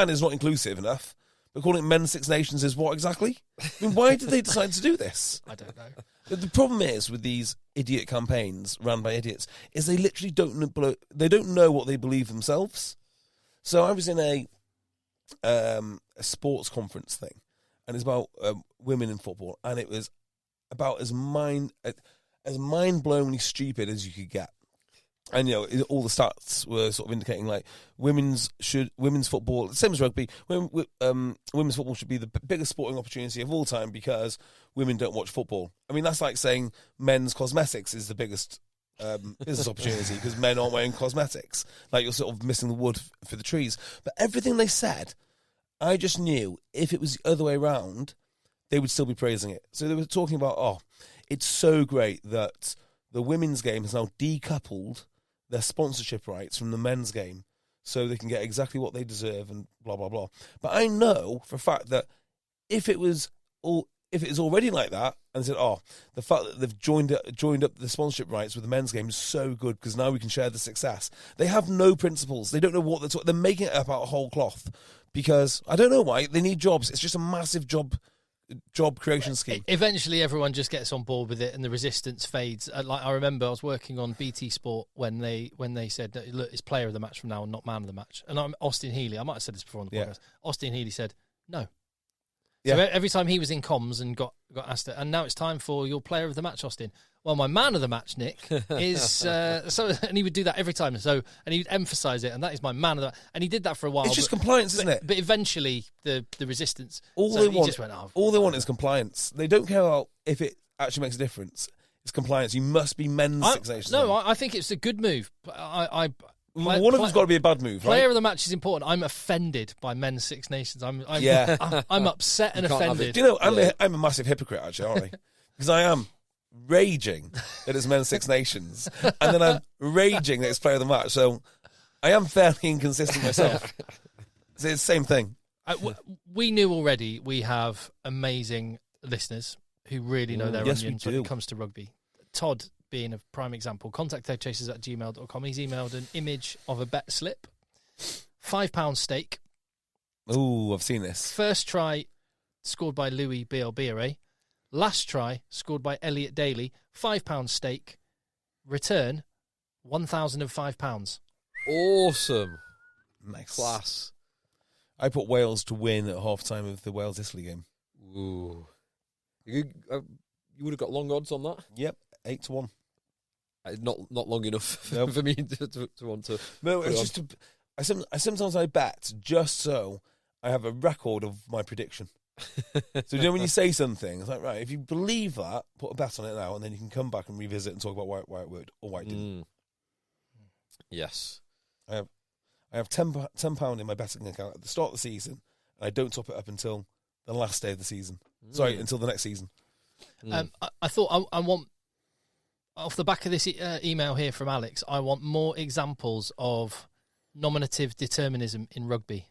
is not inclusive enough. But calling it men's Six Nations is what exactly? I mean, why did they decide to do this? I don't know. The problem is with these idiot campaigns run by idiots is they literally don't know what they believe themselves. So I was in a sports conference thing, and it's about women in football, and it was about as mind-blowingly stupid as you could get. And all the stats were sort of indicating like women's football, same as rugby. Women's football should be the biggest sporting opportunity of all time because women don't watch football. I mean, that's like saying men's cosmetics is the biggest business opportunity because men aren't wearing cosmetics. Like, you're sort of missing the wood for the trees. But everything they said, I just knew if it was the other way around, they would still be praising it. So they were talking about, it's so great that the women's game has now decoupled their sponsorship rights from the men's game so they can get exactly what they deserve and blah, blah, blah. But I know for a fact that if it is already like that, and said, the fact that they've joined up the sponsorship rights with the men's game is so good because now we can share the success. They have no principles. They don't know what they're making it up out of whole cloth because I don't know why. They need jobs. It's just a massive job creation scheme. Eventually, everyone just gets on board with it, and the resistance fades. Like, I remember I was working on BT Sport when they said, "Look, it's player of the match from now, and not man of the match." And Austin Healy, I might have said this before on the podcast. Austin Healy said no. So every time he was in comms and got asked it, and now it's time for your player of the match, Austin. Well, my man of the match, Nick, is and he would do that every time. So, and he'd emphasise it, and that is my man of the. And he did that for a while. It's just compliance, isn't it? But eventually, the resistance. All they want is compliance. They don't care about if it actually makes a difference. It's compliance. You must be men's Six Nations. No, I think it's a good move. One of them's got to be a bad move. Player right? of the match is important. I'm offended by men's Six Nations. I'm upset and offended. Do you know? I'm a massive hypocrite, actually, aren't I? Because I am raging that it's men's Six Nations, and then I'm raging that it's player of the match. So I am fairly inconsistent myself. It's the same thing. We knew already we have amazing listeners who really know their onions when it comes to rugby. Todd being a prime example. Contact EggChasers@gmail.com. He's emailed an image of a bet slip. £5 stake. Ooh, I've seen this. First try scored by Louis Bielbiere. Last try scored by Elliot Daly. £5 stake. Return £1,005. Awesome. Nice. Class. I put Wales to win at half-time of the Wales-Italy game. Ooh. You would have got long odds on that? Yep, 8-1. Not long enough for me to want to. No, it's just I sometimes bet just so I have a record of my prediction. So when you say something, it's like, right, if you believe that, put a bet on it now, and then you can come back and revisit and talk about why it worked or why it didn't. Yes, I have £10 in my betting account at the start of the season, and I don't top it up until the last day of the season. Sorry, until the next season. I thought I want. Off the back of this email here from Alex, I want more examples of nominative determinism in rugby.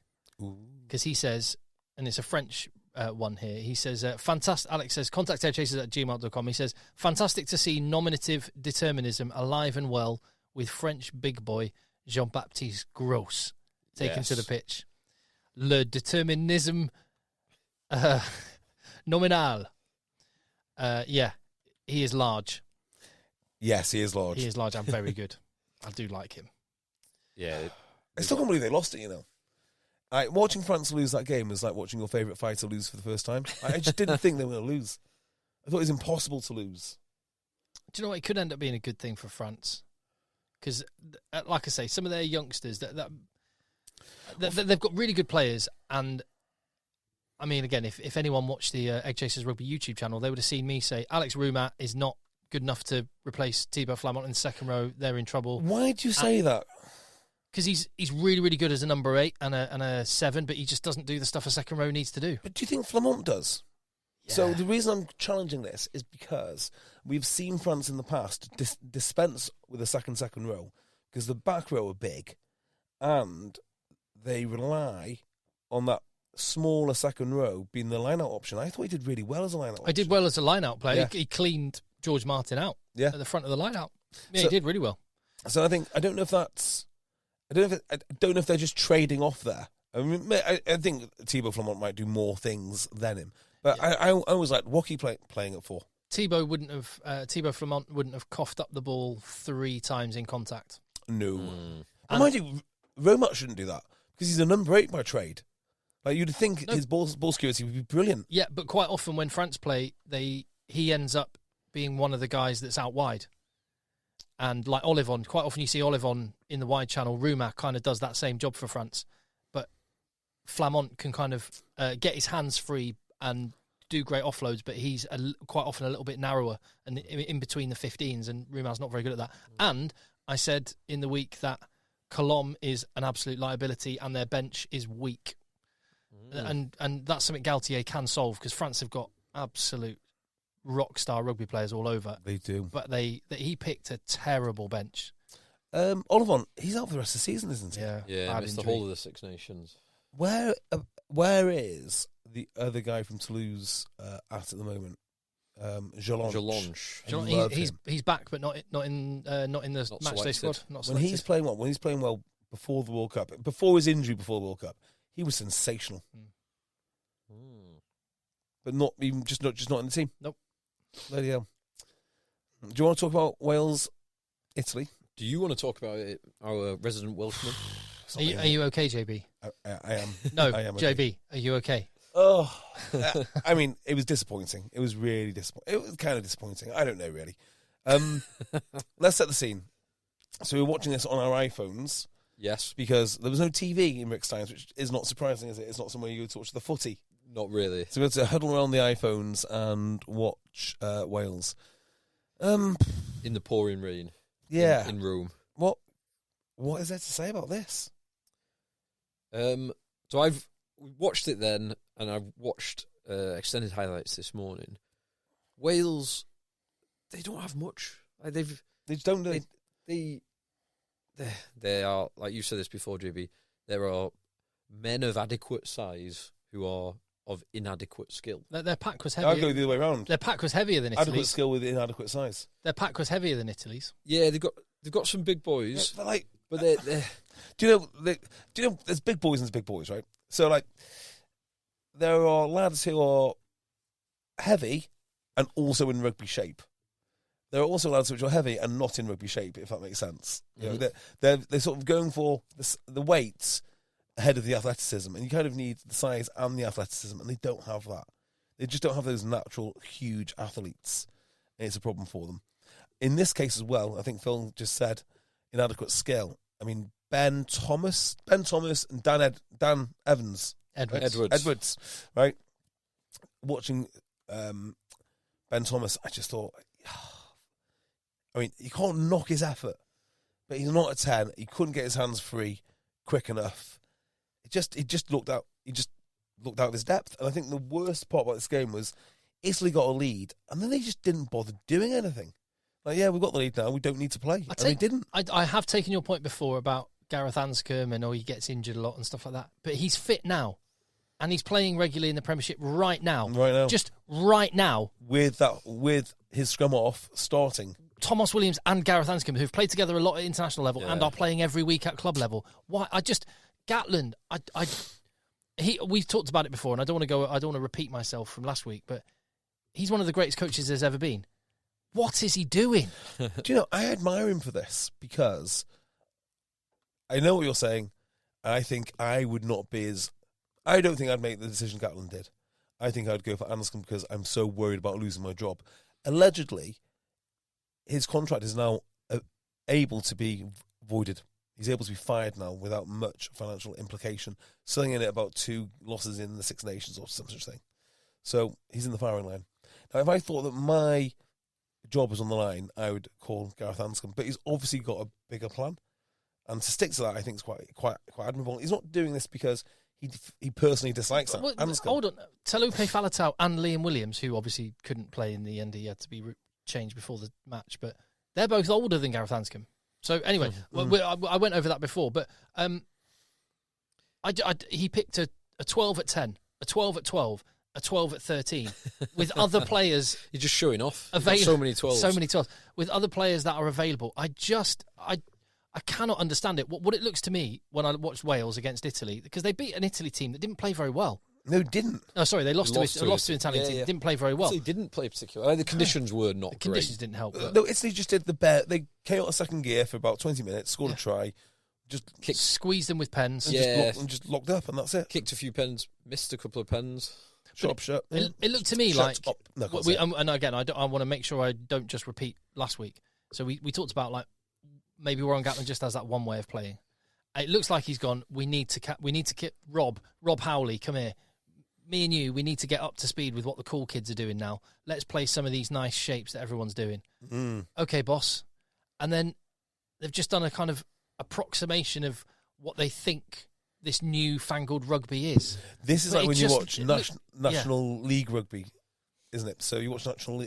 Because he says, and it's a French one here, he says, fantastic. Alex says, contact EggChasers@gmail.com. He says, fantastic to see nominative determinism alive and well with French big boy Jean-Baptiste Gros taken to the pitch. Le déterminisme nominal. He is large. Yes, he is large. He is large and very good. I do like him. Yeah. I still can't believe they lost it, you know. Watching France lose that game was like watching your favourite fighter lose for the first time. I just didn't think they were going to lose. I thought it was impossible to lose. Do you know what? It could end up being a good thing for France. Because, like I say, some of their youngsters, they've got really good players. And, I mean, again, if anyone watched the EggChasers Rugby YouTube channel, they would have seen me say, Alex Roumat is not good enough to replace Thibaut Flamont in the second row. They're in trouble. Why do you say that? Because he's really, really good as a number 8 and a 7, but he just doesn't do the stuff a second row needs to do. But do you think Flamont does? Yeah. So the reason I'm challenging this is because we've seen France in the past dispense with a second row because the back row are big and they rely on that smaller second row being the line-out option. I thought he did really well as a line-out option. I did well as a line-out player. Yeah. He cleaned George Martin out at the front of the line-out. Yeah, So- he did really well. So I don't know if they're just trading off there. I mean, I think Thibaut Flamont might do more things than him. But yeah. I always like Woki playing it for. Thibaut Flamont wouldn't have coughed up the ball 3 times in contact. No. And mind you, Romat shouldn't do that because he's a number 8 by trade. Like you'd think his ball security would be brilliant. Yeah, but quite often when France play, he ends up being one of the guys that's out wide. And like Olivon, quite often you see Olivon in the wide channel. Roumac kind of does that same job for France. But Flamont can kind of get his hands free and do great offloads, but he's quite often a little bit narrower and in between the 15s, and Rouma's not very good at that. And I said in the week that Colombe is an absolute liability and their bench is weak. And that's something Galtier can solve, because France have got absolute rock star rugby players all over. They do. But he picked a terrible bench. Olivon, he's out for the rest of the season, isn't he? Yeah, missed the whole of the Six Nations. Where is the other guy from Toulouse at the moment? Jalonge. He's back, but not in the matchday squad. Not when he's playing well, before the World Cup, before his injury before the World Cup, he was sensational. But not even just not in the team. Nope. Bloody hell. Do you want to talk about Wales, Italy? Do you want to talk about it, our resident Welshman? Are you okay, JB? I am. No, I am JB, okay. are you okay? Oh, I mean, it was disappointing. It was really disappointing. It was kind of disappointing. I don't know, really. Let's set the scene. So we were watching this on our iPhones. Yes. Because there was no TV in Rick's times, which is not surprising, is it? It's not somewhere you go to watch the footy. Not really. So we had to huddle around the iPhones and watch Wales. In the pouring rain. Yeah. In Rome. What is there to say about this? So I've watched it then, and I've watched extended highlights this morning. Wales, they don't have much. Like they just don't. They are, like you said this before, JB. There are men of adequate size who are of inadequate skill. Their pack was heavy. I'll go the other way around. Their pack was heavier than Italy's. Adequate skill with inadequate size. Their pack was heavier than Italy's. Yeah, they've got some big boys. Yeah, but they're do you know? There's big boys and there's big boys, right? So like, there are lads who are heavy and also in rugby shape. There are also lads which are heavy and not in rugby shape, if that makes sense. You know, they're sort of going for the weights ahead of the athleticism, and you kind of need the size and the athleticism, and they don't have that. They just don't have those natural huge athletes, and it's a problem for them. In this case as well, I think Phil just said inadequate skill. I mean, Ben Thomas and Dan Edwards, right? Watching Ben Thomas, I just thought, I mean, you can't knock his effort, but he's not a 10. He couldn't get his hands free quick enough. He just looked out of his depth. And I think the worst part about this game was Italy got a lead, and then they just didn't bother doing anything. Like, yeah, we've got the lead now. We don't need to play. And they didn't. I have taken your point before about Gareth Anscombe and he gets injured a lot and stuff like that. But he's fit now, and he's playing regularly in the Premiership right now. Right now, just right now, with his scrum off starting. Thomas Williams and Gareth Anscombe, who've played together a lot at international level and are playing every week at club level. Why? Gatland. We've talked about it before, and I don't want to repeat myself from last week, but he's one of the greatest coaches there's ever been. What is he doing? Do you know, I admire him for this, because I know what you're saying. I think I would not be as... I don't think I'd make the decision Gatland did. I think I'd go for Anscombe because I'm so worried about losing my job. Allegedly, his contract is now able to be voided. He's able to be fired now without much financial implication, selling in at about 2 losses in the Six Nations or some such thing. So he's in the firing line. Now, if I thought that my job was on the line, I would call Gareth Anscombe. But he's obviously got a bigger plan, and to stick to that, I think is quite admirable. He's not doing this because he personally dislikes Anscombe. Hold on, Talupe Faletau and Liam Williams, who obviously couldn't play in the end, he had to be changed before the match, but they're both older than Gareth Anscombe. So anyway, I went over that before, but he picked a 12 at 10, a 12 at 12, a 12 at 13, with other players. You're just showing off. So many 12s. So many 12s. With other players that are available. I cannot understand it. What it looks to me when I watched Wales against Italy, because they beat an Italy team that didn't play very well. No, didn't. Oh, sorry, they lost to an Italian team that didn't play very well. Italy didn't play particularly. The conditions were not great. The conditions didn't help. No, Italy just did the bare. They came out of second gear for about 20 minutes, scored a try, squeezed them with pens. And just locked up, and that's it. Kicked a few pens, missed a couple of pens. Shut up. It looked to me Shut like... up. No, and again, I want to make sure I don't just repeat last week. So we talked about, like, maybe Warren Gatland just has that one way of playing. It looks like he's gone, we need to get Rob Howley, come here. Me and you, we need to get up to speed with what the cool kids are doing now. Let's play some of these nice shapes that everyone's doing. Okay, boss. And then they've just done a kind of approximation of what they think this new fangled rugby is. This is like when you watch National League rugby, isn't it? So you watch National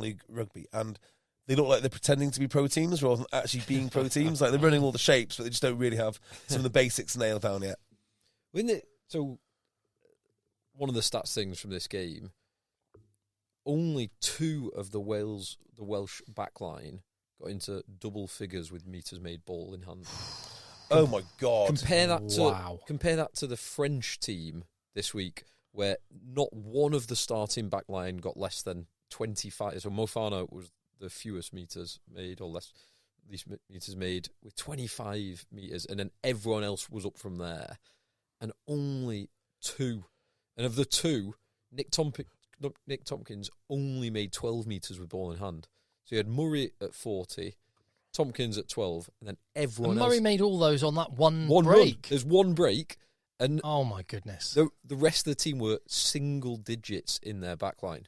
League rugby, and they look like they're pretending to be pro teams rather than actually being pro teams. Like they're running all the shapes, but they just don't really have some of the basics nailed down yet. So one of the stats things from this game, only 2 of the Welsh backline got into double figures with metres made ball in hand. Oh my God! Compare that to the French team this week, where not one of the starting backline got less than 25. So Mofana was the fewest metres made, or least metres made, with 25 metres, and then everyone else was up from there, and only 2. And of the 2, Nick Tompkins only made 12 metres with ball in hand. So you had Murray at 40. Tompkins at 12, and then everyone else... Murray made all those on that one break. Run. There's one break, and... Oh, my goodness. The rest of the team were single digits in their backline.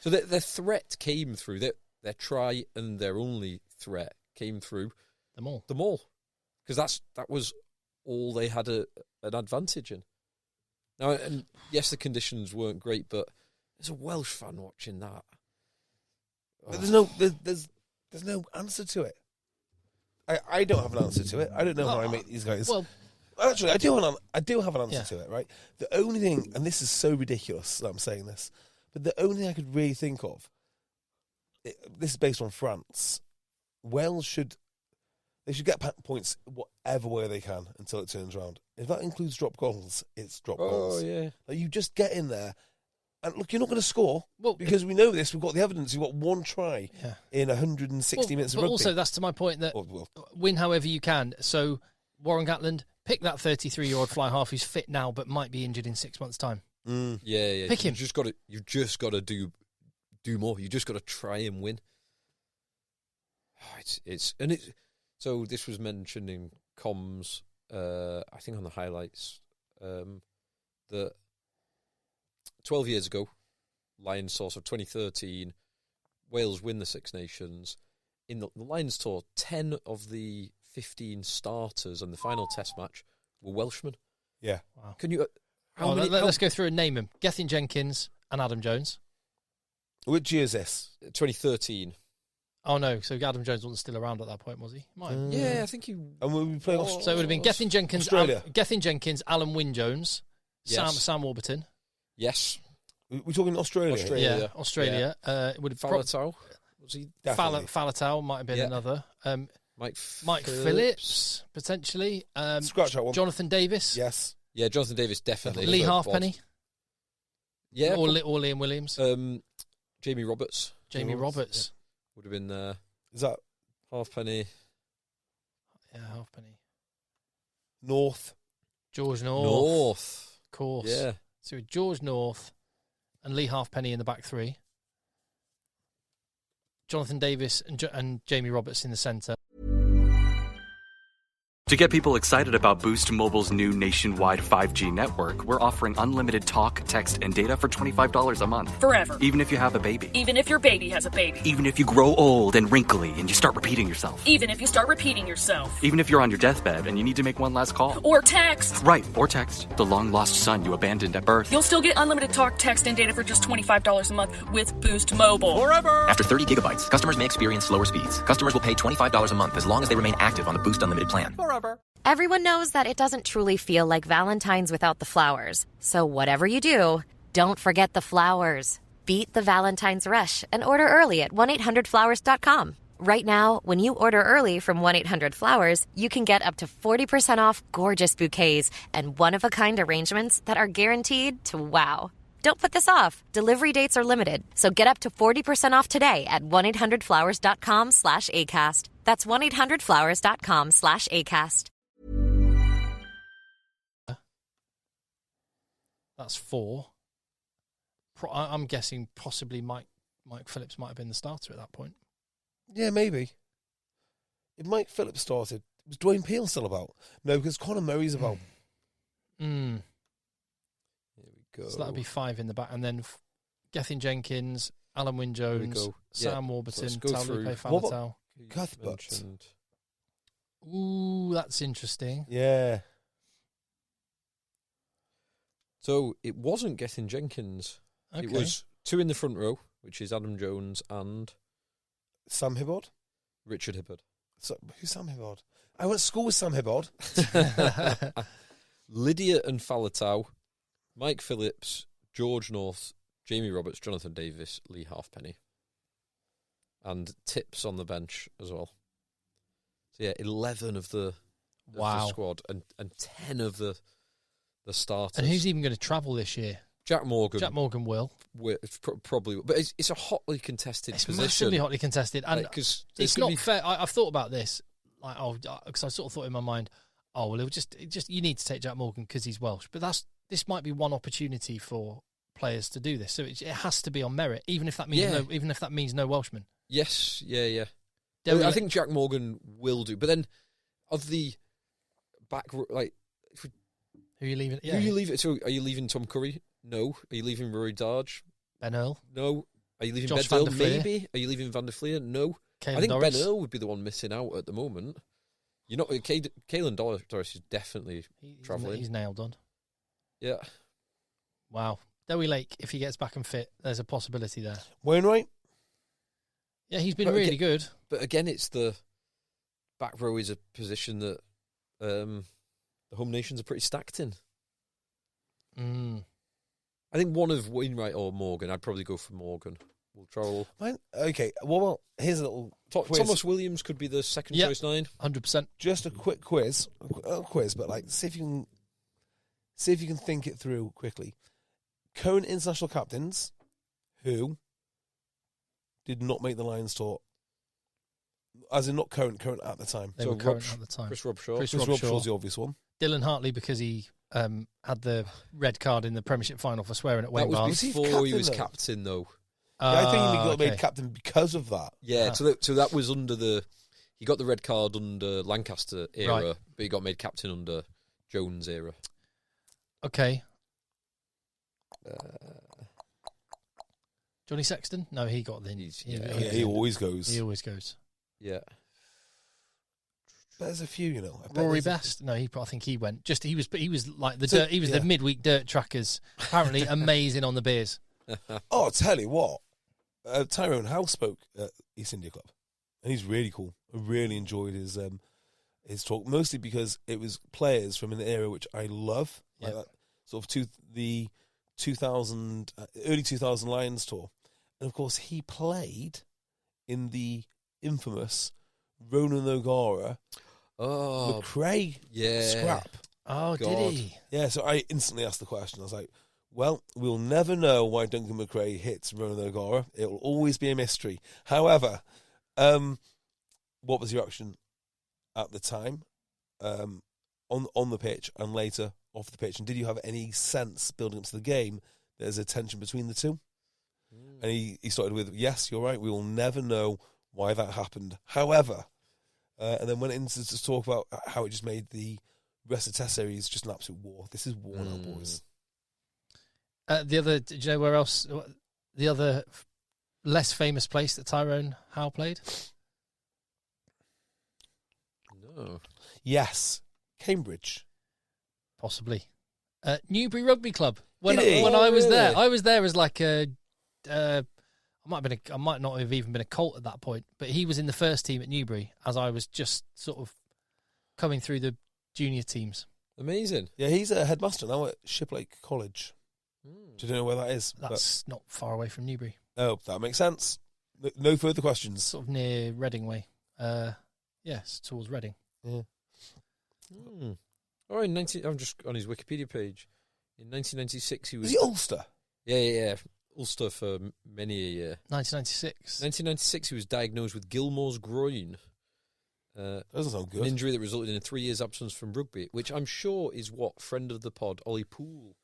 So their threat came through. Their try and their only threat came through... The maul. Because that was all they had an advantage in. Now, and yes, the conditions weren't great, but there's a Welsh fan watching that. But there's no answer to it. I don't have an answer to it. I don't know how I make these guys. Well, actually, I do have an answer to it, right? The only thing, and this is so ridiculous that I'm saying this, but the only thing I could really think of, this is based on France. Wales should get points whatever way they can until it turns around. If that includes drop goals, it's drop goals. Oh yeah, like you just get in there. And look, you're not going to score because we know this. We've got the evidence. You've got one try in 160 minutes of rugby. But also, that's to my point that win however you can. So, Warren Gatland, pick that 33-year-old fly half who's fit now but might be injured in 6 months' time. Yeah. Pick him. You've just got to do more. You just got to try and win. So this was mentioned in comms. I think on the highlights that 12 years ago, Lions Tour of 2013, Wales win the Six Nations. In the Lions Tour, 10 of the 15 starters in the final Test match were Welshmen. Yeah. Wow. Can you? Let's go through and name them: Gethin Jenkins and Adam Jones. Which year is this? 2013. Oh no! So Adam Jones wasn't still around at that point, was he? Yeah, I think he. And we playing So it would have been Gethin Jenkins, Gethin Jenkins, Alan Wynne-Jones, Yes. Sam Warburton. Yes. We're talking Australia. Yeah, Australia. It would have Falatau. Was he? Falatau might have been another. Mike Phillips, potentially. Scratch that one. Jonathan Davis. Yes. Yeah, Jonathan Davis definitely. Lee Halfpenny. Yeah. Or Liam Williams. Jamie Roberts. Jamie Roberts. Yeah. Would have been there. Is that Halfpenny? Yeah, Halfpenny. North. George North. Of course. Yeah. So George North and Lee Halfpenny in the back three. Jonathan Davis and Jamie Roberts in the centre. To get people excited about Boost Mobile's new nationwide 5G network, we're offering unlimited talk, text, and data for $25 a month. Forever. Even if you have a baby. Even if your baby has a baby. Even if you grow old and wrinkly and you start repeating yourself. Even if you start repeating yourself. Even if you're on your deathbed and you need to make one last call. Or text. Right, or text the long-lost son you abandoned at birth. You'll still get unlimited talk, text, and data for just $25 a month with Boost Mobile. Forever! After 30 gigabytes, customers may experience slower speeds. Customers will pay $25 a month as long as they remain active on the Boost Unlimited plan. Forever. Everyone knows that it doesn't truly feel like Valentine's without the flowers. So whatever you do, don't forget the flowers. Beat the Valentine's rush and order early at 1-800-Flowers.com. Right now, when you order early from 1-800-Flowers, you can get up to 40% off gorgeous bouquets and one-of-a-kind arrangements that are guaranteed to wow. Don't put this off. Delivery dates are limited, so get up to 40% off today at 1-800-Flowers.com/ACAST. That's 1-800-Flowers.com/ACAST. That's 4. I'm guessing possibly Mike Phillips might have been the starter at that point. Yeah, maybe. If Mike Phillips started, was Dwayne Peele still about? No, because Conor Murray's about. Mm. Here we go. So that would be 5 in the back. And then Gethin Jenkins, Alan Wynne-Jones, Sam Warburton, Taulupe Faletau. Cuthbert. Ooh, that's interesting. Yeah. So it wasn't Gethin Jenkins. Okay. It was 2 in the front row, which is Adam Jones and Sam Hibbard? Richard Hibbard. So, who's Sam Hibbard? I went to school with Sam Hibbard. Lydia and Faletau, Mike Phillips, George North, Jamie Roberts, Jonathan Davis, Lee Halfpenny. And Tips on the bench as well. So yeah, 11 of the squad and 10 of the starters. And who's even going to travel this year? Jack Morgan. Jack Morgan will. Probably, but it's a hotly contested position. It's massively hotly contested, and because it's not fair. I've thought about this, because I sort of thought in my mind, it'll just you need to take Jack Morgan because he's Welsh. But this might be one opportunity for players to do this. So it has to be on merit, even if that means no Welshman. Yes, yeah. I think Jack Morgan will do, but then of the back, like, who are you leaving? Who are you leaving? So are you leaving Tom Curry? No. Are you leaving Rory Darge? Ben Earl? No. Are you leaving Josh Ben van Earl? der Fleer? Maybe. Are you leaving Van der Fleer? No. Caelan I think Doris? Ben Earl would be the one missing out at the moment. You're not. Caelan Doris is definitely travelling. He's nailed on. Yeah. Wow. Dewi Lake, if he gets back and fit, there's a possibility there. Wainwright? Yeah, he's been really good. But again, it's the back row is a position that the home nations are pretty stacked in. I think one of Wainwright or Morgan. I'd probably go for Morgan. We'll travel. Okay, well, here's a little quiz. Thomas Williams could be the second choice 9. 100%. Just a quick quiz. But like, see if you can think it through quickly. Current international captains who did not make the Lions tour, as in not current at the time. They were current at the time. Chris Robshaw. Chris Robshaw's the obvious one. Dylan Hartley, because he had the red card in the Premiership final for swearing at Wayne That Barnes. was before he was captain, though. Yeah, I think he got made captain because of that. Yeah, so that was under he got the red card under Lancaster era, but he got made captain under Jones era. Okay. Johnny Sexton? No, he got the. He always goes. He always goes. Yeah. There's a few, Rory Best? No, I think he went. He was like the midweek dirt trackers. Apparently amazing on the beers. Oh, I'll tell you what. Tyrone Howe spoke at East India Club, and he's really cool. I really enjoyed his talk, mostly because it was players from an era which I love, like that sort of the 2000 early 2000 Lions tour, and of course he played in the infamous Ronan O'Gara McRae scrap. Oh, God. Did he? Yeah, so I instantly asked the question. I was like, well, we'll never know why Duncan McRae hits Ronan O'Gara. It will always be a mystery. However, what was your reaction at the time on the pitch and later off the pitch? And did you have any sense building up to the game that there's a tension between the two? And he started with, yes, you're right, we will never know why that happened. However, and then went into to talk about how it just made the rest of the Test series just an absolute war. This is war now, boys. Do you know where else? The other less famous place that Tyrone Howe played? No. Yes. Cambridge. Possibly. Newbury Rugby Club. When I was there, I was there as like a. I might not have even been a colt at that point, but he was in the first team at Newbury as I was just sort of coming through the junior teams. Amazing. Yeah, he's a headmaster now at Shiplake College. Do you know where that is? That's not far away from Newbury. Oh, that makes sense. No further questions. Sort of near Reading way. Yes, towards Reading. Yeah. All right, I'm just on his Wikipedia page. In 1996, he was... Was he Ulster? Yeah. Ulster for many a year. 1996. 1996, he was diagnosed with Gilmore's groin. Doesn't sound good. An injury that resulted in a 3 years absence from rugby, which I'm sure is what friend of the pod, Ollie Poole,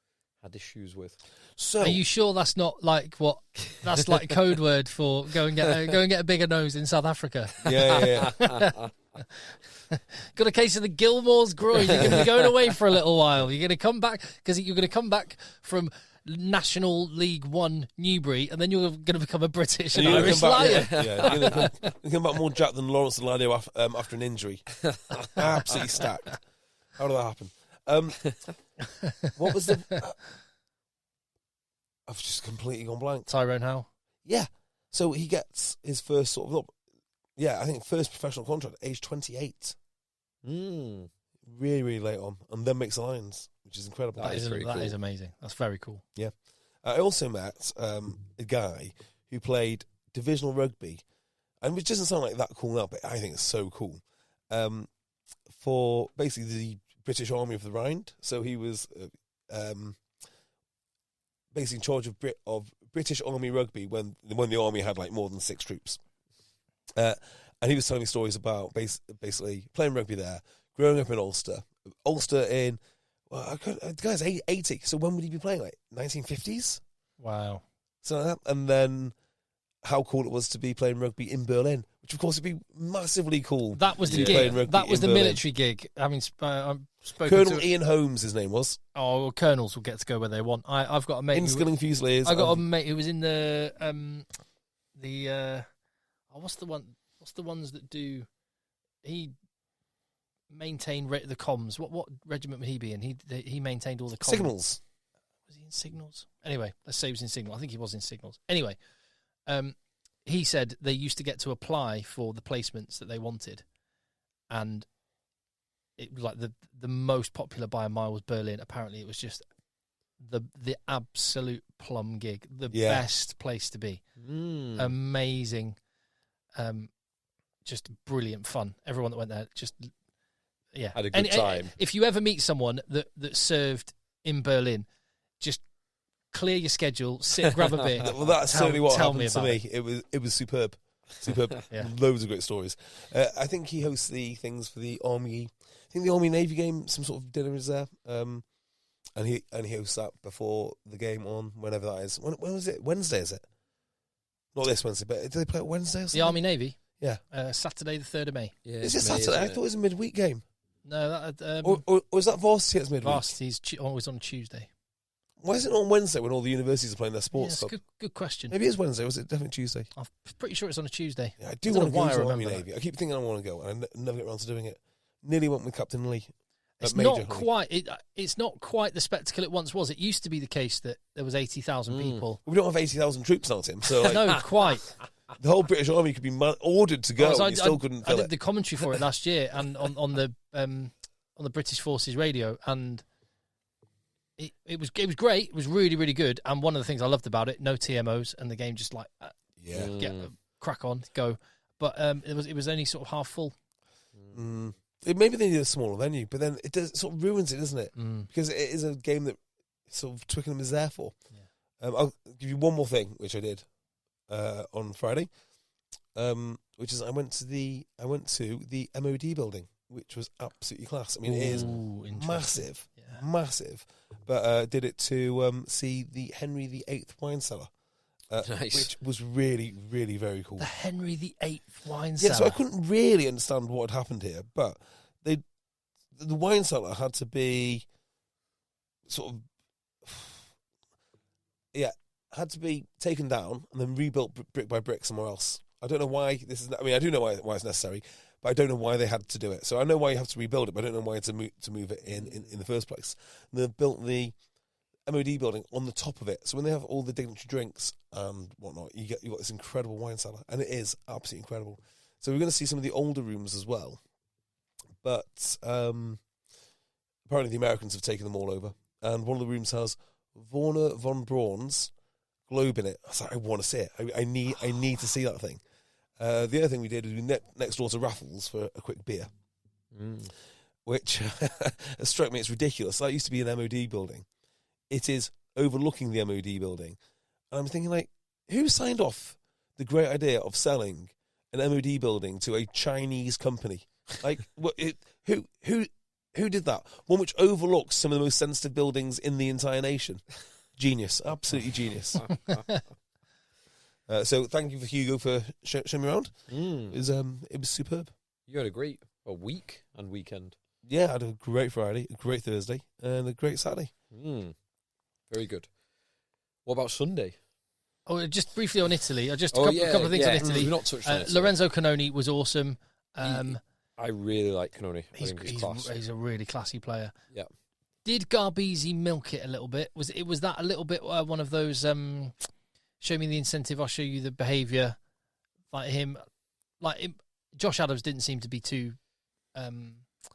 had issues with. So, Are you sure that's not like what? That's like code word for go and get a bigger nose in South Africa. yeah. Got a case of the Gilmore's groin. You're going to be going away for a little while. You're going to come back because you're going to come back from National League One Newbury, and then you're going to become a British and Irish Lion. Yeah, you're going to come back more jacked than Lawrence and Ladio after an injury. Absolutely stacked. How did that happen? What was the? I've just completely gone blank. Tyrone Howe. Yeah. So he gets his first sort of, I think first professional contract at age 28. Really, really late on, and then makes the Lions, which is incredible. That cool. is amazing. That's very cool. Yeah. I also met a guy who played divisional rugby, and which doesn't sound like that cool now, but I think it's so cool. For basically the British Army of the Rhine. So he was basically in charge of British Army rugby when the army had like more than 6 troops. And he was telling me stories about basically playing rugby there, growing up in Ulster. The guy's 80, so when would he be playing? Like 1950s? Wow. So, and then how cool it was to be playing rugby in Berlin, which of course would be massively cool. That was the playing gig. rugby That was in the Berlin. military gig. I mean, I've spoken Colonel to Ian Holmes, his name was. Oh, well, colonels will get to go where they want. I've got a mate. In Skilling Fusiliers. I got a mate who was in the what's the ones that do? He maintained the comms. What regiment would he be in? He maintained all the comms. Signals. Was he in Signals? Anyway, let's say he was in Signals. I think he was in Signals. Anyway, he said they used to get to apply for the placements that they wanted, and it like the most popular by a mile was Berlin. Apparently, it was just the absolute plum gig, the best place to be. Amazing, just brilliant fun. Everyone that went there just had a good time. And if you ever meet someone that served in Berlin, just clear your schedule, sit, grab a beer. Well, that's certainly what happened to me. It. It was superb. Yeah. Loads of great stories. I think he hosts the things for the Army. I think the Army Navy game, some sort of dinner is there. And he hosts that before the game on whenever that is. When was it? Wednesday, is it? Not this Wednesday, but do they play it Wednesday or something? The Army Navy? Yeah. Saturday the 3rd of May. Yeah, Is it Saturday? I thought it was a midweek game. No, that Or is that varsity that's midweek? Varsity's always on Tuesday. Why is it not on Wednesday when all the universities are playing their sports Yes, stuff? good question. Maybe it's Wednesday, or was it definitely Tuesday? I'm pretty sure it's on a Tuesday. Yeah, I do don't want to know why go I to Army remember Navy. I keep thinking I want to go, and I never get around to doing it. Nearly went with Captain Lee. It's Major not Lee. quite. It's not quite the spectacle it once was. It used to be the case that there was 80,000 people. We don't have 80,000 troops now, Tim. So like, No, quite. the whole British Army could be ordered to go, So and you still couldn't I fill did it. the commentary for it last year, and on the British Forces radio, and it was great. It was really, really good. And one of the things I loved about it, no TMOs, and the game just like get crack on, go. But it was only sort of half full. Maybe they need a smaller venue, but then it sort of ruins it, doesn't it? Because it is a game that sort of Twickenham is there for. Yeah. I'll give you one more thing, which I did on Friday, which is I went to the MOD building, which was absolutely class. I mean, it is massive, but did it to see the Henry VIII wine cellar. Nice. Which was really, really very cool. The Henry VIII wine cellar. Yeah, so I couldn't really understand what had happened here, but the wine cellar had to be sort of, had to be taken down and then rebuilt brick by brick somewhere else. I don't know why this is. I mean, I do know why it's necessary, but I don't know why they had to do it. So I know why you have to rebuild it, but I don't know why to move it in the first place. And they built the MOD building on the top of it, so when they have all the dignitary drinks and whatnot, you got this incredible wine cellar, and it is absolutely incredible. So we're going to see some of the older rooms as well, but apparently the Americans have taken them all over, and one of the rooms has Warner von Braun's globe in it. I was like, I want to see it. I need to see that thing. The other thing we did was we next door to Raffles for a quick beer, which struck me. It's ridiculous. That used to be an MOD building. It is overlooking the MOD building. And I'm thinking, like, who signed off the great idea of selling an MOD building to a Chinese company? Like, who did that? One which overlooks some of the most sensitive buildings in the entire nation. Genius, absolutely genius. So thank you for Hugo for showing me around. It was superb. You had a great week and weekend. Yeah, I had a great Friday, a great Thursday, and a great Saturday. Very good. What about Sunday? Oh, just briefly on Italy. A couple of things on Italy. We've not touched on Italy. Lorenzo Canoni was awesome. I really like Canoni. I think he's class. He's a really classy player. Yeah. Did Garbisi milk it a little bit? Was that a little bit one of those show me the incentive, I'll show you the behaviour, like him? Josh Adams didn't seem to be too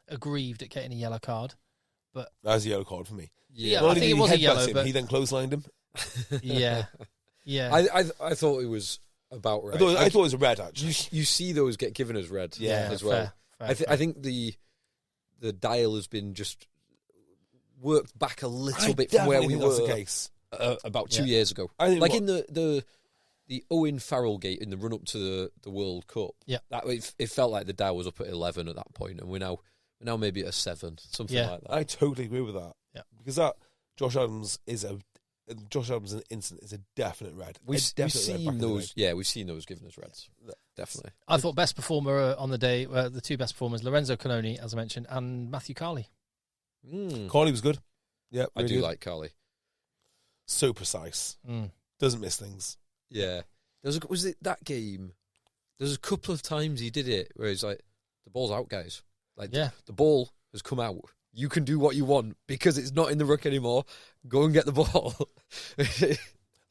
aggrieved at getting a yellow card, but that was a yellow card for me. Yeah, I think it was a yellow. But he then clotheslined him. Yeah. I thought it was about right. I thought it was a red, actually. You see those get given as red, as well. Fair. I think the dial has been just worked back a little bit from where we were. That's the case. About 2 years ago. In the Owen Farrell gate in the run up to the World Cup. Yeah, it felt like the dial was up at 11 at that point, and we're now maybe at a 7, something like that. I totally agree with that. Yeah, because that Josh Adams incident is a definite red. We've seen those. Yeah, we've seen those given as reds. Definitely. I thought best performer on the day, the two best performers, Lorenzo Canoni, as I mentioned, and Matthew Carley. Carley was good. Yeah, really I do like Carley. So precise. Doesn't miss things. Yeah. Was it that game? There's a couple of times he did it where he's like, the ball's out, guys. The ball has come out. You can do what you want because it's not in the ruck anymore. Go and get the ball.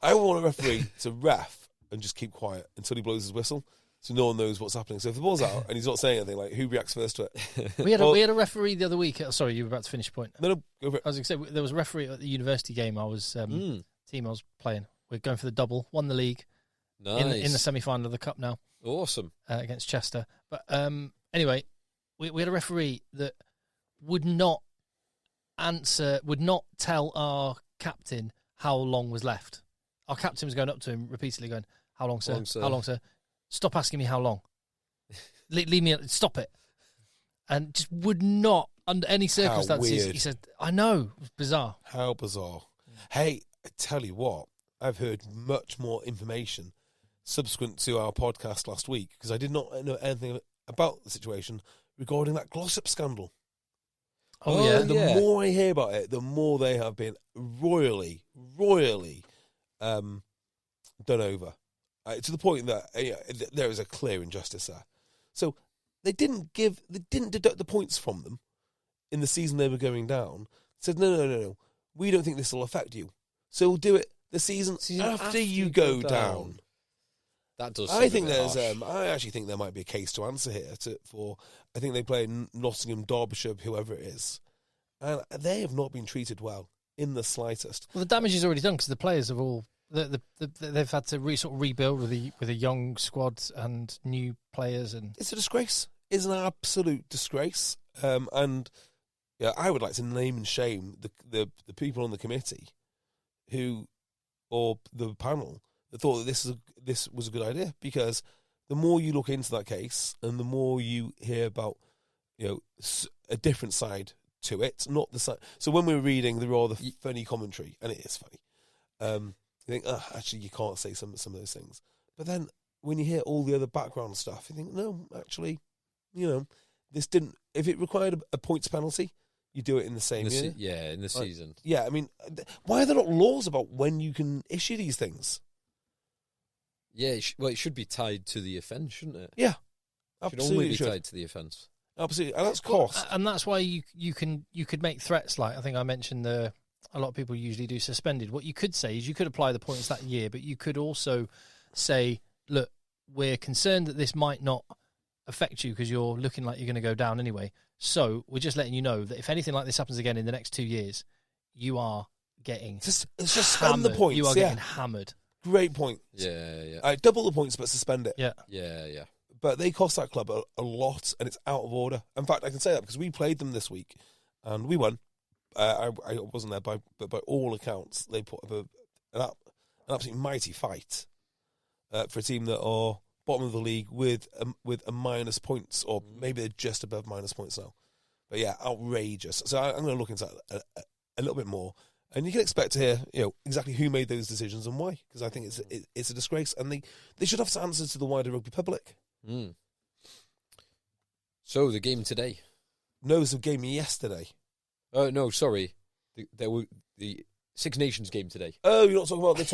I want a referee to ref and just keep quiet until he blows his whistle so no one knows what's happening. So if the ball's out and he's not saying anything, like, who reacts first to it? We had a referee the other week. Sorry, you were about to finish your point. No, go for it. I was going to say, there was a referee at the university game team I was playing. We're going for the double, won the league. Nice. In the semi-final of the cup now. Awesome. Against Chester. But anyway, we had a referee that would not tell our captain how long was left. Our captain was going up to him repeatedly going, how long, sir? How long, sir? Stop asking me how long. Leave me, stop it. And just would not, under any circumstances, he said, I know. It was bizarre. How bizarre. Hey, I tell you what, I've heard much more information subsequent to our podcast last week, because I did not know anything about the situation regarding that Glossop scandal. The more I hear about it, the more they have been royally done over. To the point that there is a clear injustice there. So they didn't deduct the points from them in the season they were going down. Said, no, we don't think this will affect you. So we'll do it the season after you go down. That does. I think I actually think there might be a case to answer here I think they play Nottingham, Derbyshire, whoever it is, and they have not been treated well in the slightest. Well, the damage is already done because the players have all they've had to sort of rebuild with a young squad and new players, and it's a disgrace. It's an absolute disgrace. And yeah, I would like to name and shame the people on the committee or the panel that thought that this was a good idea, because the more you look into that case and the more you hear about a different side to it, not the side. So when we were reading the rather funny commentary, and it is funny, you think, actually you can't say some of those things. But then when you hear all the other background stuff, you think, no, actually, this didn't. If it required a points penalty, you do it in the same year. In the season. Yeah, I mean, why are there not laws about when you can issue these things? Yeah, it should be tied to the offence, shouldn't it? Yeah, absolutely. It should only be tied to the offence. Absolutely, and that's cost. And that's why you could make threats like, I think I mentioned a lot of people usually do suspended. What you could say is you could apply the points that year, but you could also say, look, we're concerned that this might not affect you because you're looking like you're going to go down anyway. So we're just letting you know that if anything like this happens again in the next 2 years, you are getting suspend the points. You are getting hammered. Great point. Yeah. Double the points, but suspend it. Yeah. But they cost that club a lot, and it's out of order. In fact, I can say that because we played them this week, and we won. I wasn't there, but by all accounts, they put up an absolutely mighty fight for a team that are bottom of the league with a minus points, or maybe they're just above minus points now. But yeah, outrageous. So I'm going to look into that a little bit more, and you can expect to hear exactly who made those decisions and why, because I think it's a disgrace, and they should have some answers to the wider rugby public. So the game today. No, it was a game yesterday. Oh no, sorry. There were the Six Nations game today. Oh, you're not talking about the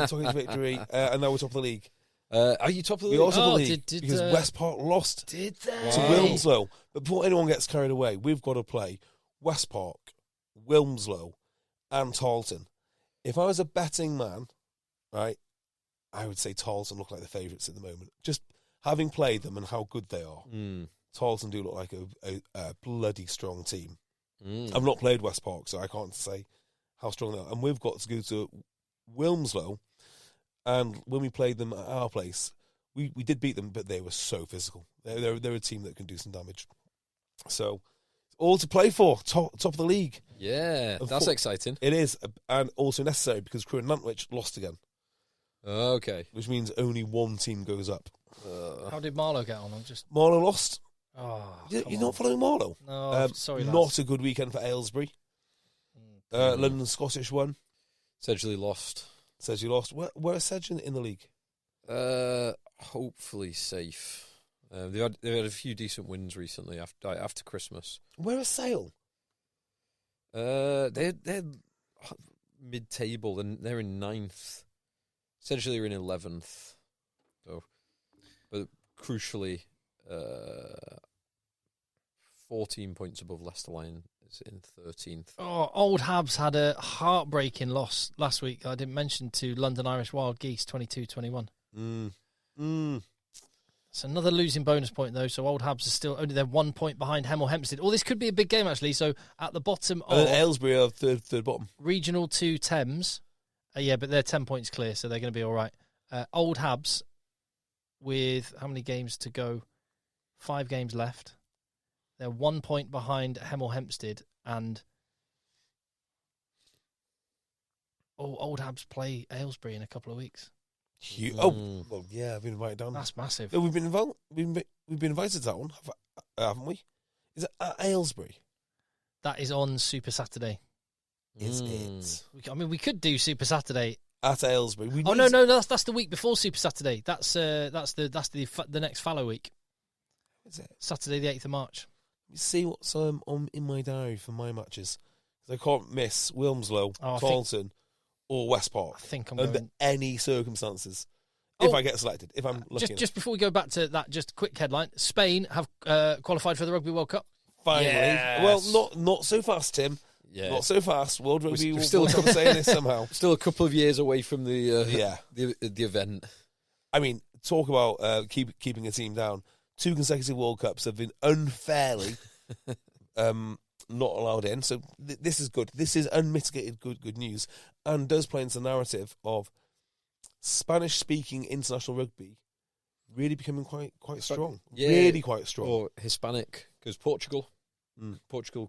Talk Age victory, and now we're top of the league. Are you top of the league? We are top of the league because West Park lost to Wilmslow. But before anyone gets carried away, we've got to play West Park, Wilmslow, and Tarleton. If I was a betting man, right, I would say Tarleton look like the favourites at the moment. Just having played them and how good they are. Tarleton do look like a bloody strong team. I've not played West Park, so I can't say how strong they are. And we've got to go to Wilmslow, and when we played them at our place, we did beat them, but they were so physical. They're a team that can do some damage. So, all to play for, top of the league. Yeah, that's exciting. It is, and also necessary because Crewe and Nantwich lost again. Okay. Which means only one team goes up. How did Marlow get on? Marlow lost. Oh, You're not following Marlow? No, sorry, lads. Not a good weekend for Aylesbury. London Scottish won. Sedgley lost. Sedgley lost. Where is Sedgley in the league? Hopefully safe. They've had a few decent wins recently after Christmas. Where is Sale? They're mid-table and they're in 9th. Sedgley are in 11th. So, but crucially, 14 points above Leicester Lions in 13th. Oh, Old Habs had a heartbreaking loss last week. I didn't mention to London Irish Wild Geese, 22-21. It's another losing bonus point, though, so Old Habs are still only they're 1 point behind Hemel Hempstead. Oh, this could be a big game, actually. So at the bottom of Aylesbury are third bottom. Regional 2 Thames. Yeah, but they're 10 points clear, so they're going to be all right. Old Habs, with how many games to go? 5 games left. They're 1 point behind Hemel Hempstead, and Old Habs play Aylesbury in a couple of weeks. Well, yeah, I've been invited down. That's massive. We've been invited to that one, haven't we? Is it at Aylesbury? That is on Super Saturday. Is it? I mean, we could do Super Saturday at Aylesbury. No, that's the week before Super Saturday. That's the next fallow week. Is it Saturday the 8th of March? Let me see what's on in my diary for my matches, because I can't miss Wilmslow, Tarleton, or West Park. I think I'm under going any circumstances. If I get selected, if I'm lucky. Just before we go back to that, just a quick headline: Spain have qualified for the Rugby World Cup. Finally, yes. Well, not so fast, Tim. Yeah. Not so fast. World Rugby will still have to say this somehow. Still a couple of years away from the event. I mean, talk about keeping a team down. 2 consecutive World Cups have been unfairly not allowed in. So this is good. This is unmitigated good news, and does play into the narrative of Spanish-speaking international rugby really becoming quite strong. Yeah, really quite strong. Or Hispanic, because Portugal,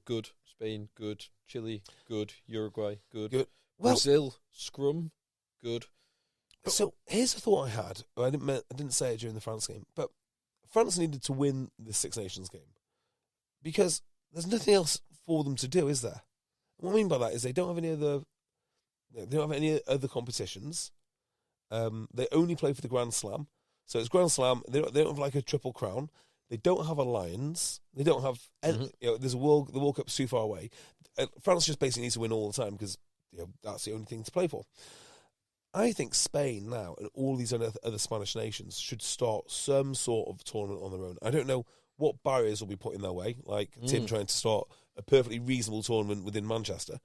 good. Spain, good. Chile, good. Uruguay, good. Well, Brazil, scrum, good. So here's a thought I had. I didn't say it during the France game, but France needed to win the Six Nations game because there's nothing else for them to do, is there? What I mean by that is they don't have any other competitions. They only play for the Grand Slam, so it's Grand Slam. They don't have like a triple crown. They don't have a Lions. They don't have. There's the World Cup's too far away. France just basically needs to win all the time because that's the only thing to play for. I think Spain now and all these other Spanish nations should start some sort of tournament on their own. I don't know what barriers will be put in their way, like Tim trying to start a perfectly reasonable tournament within Manchester.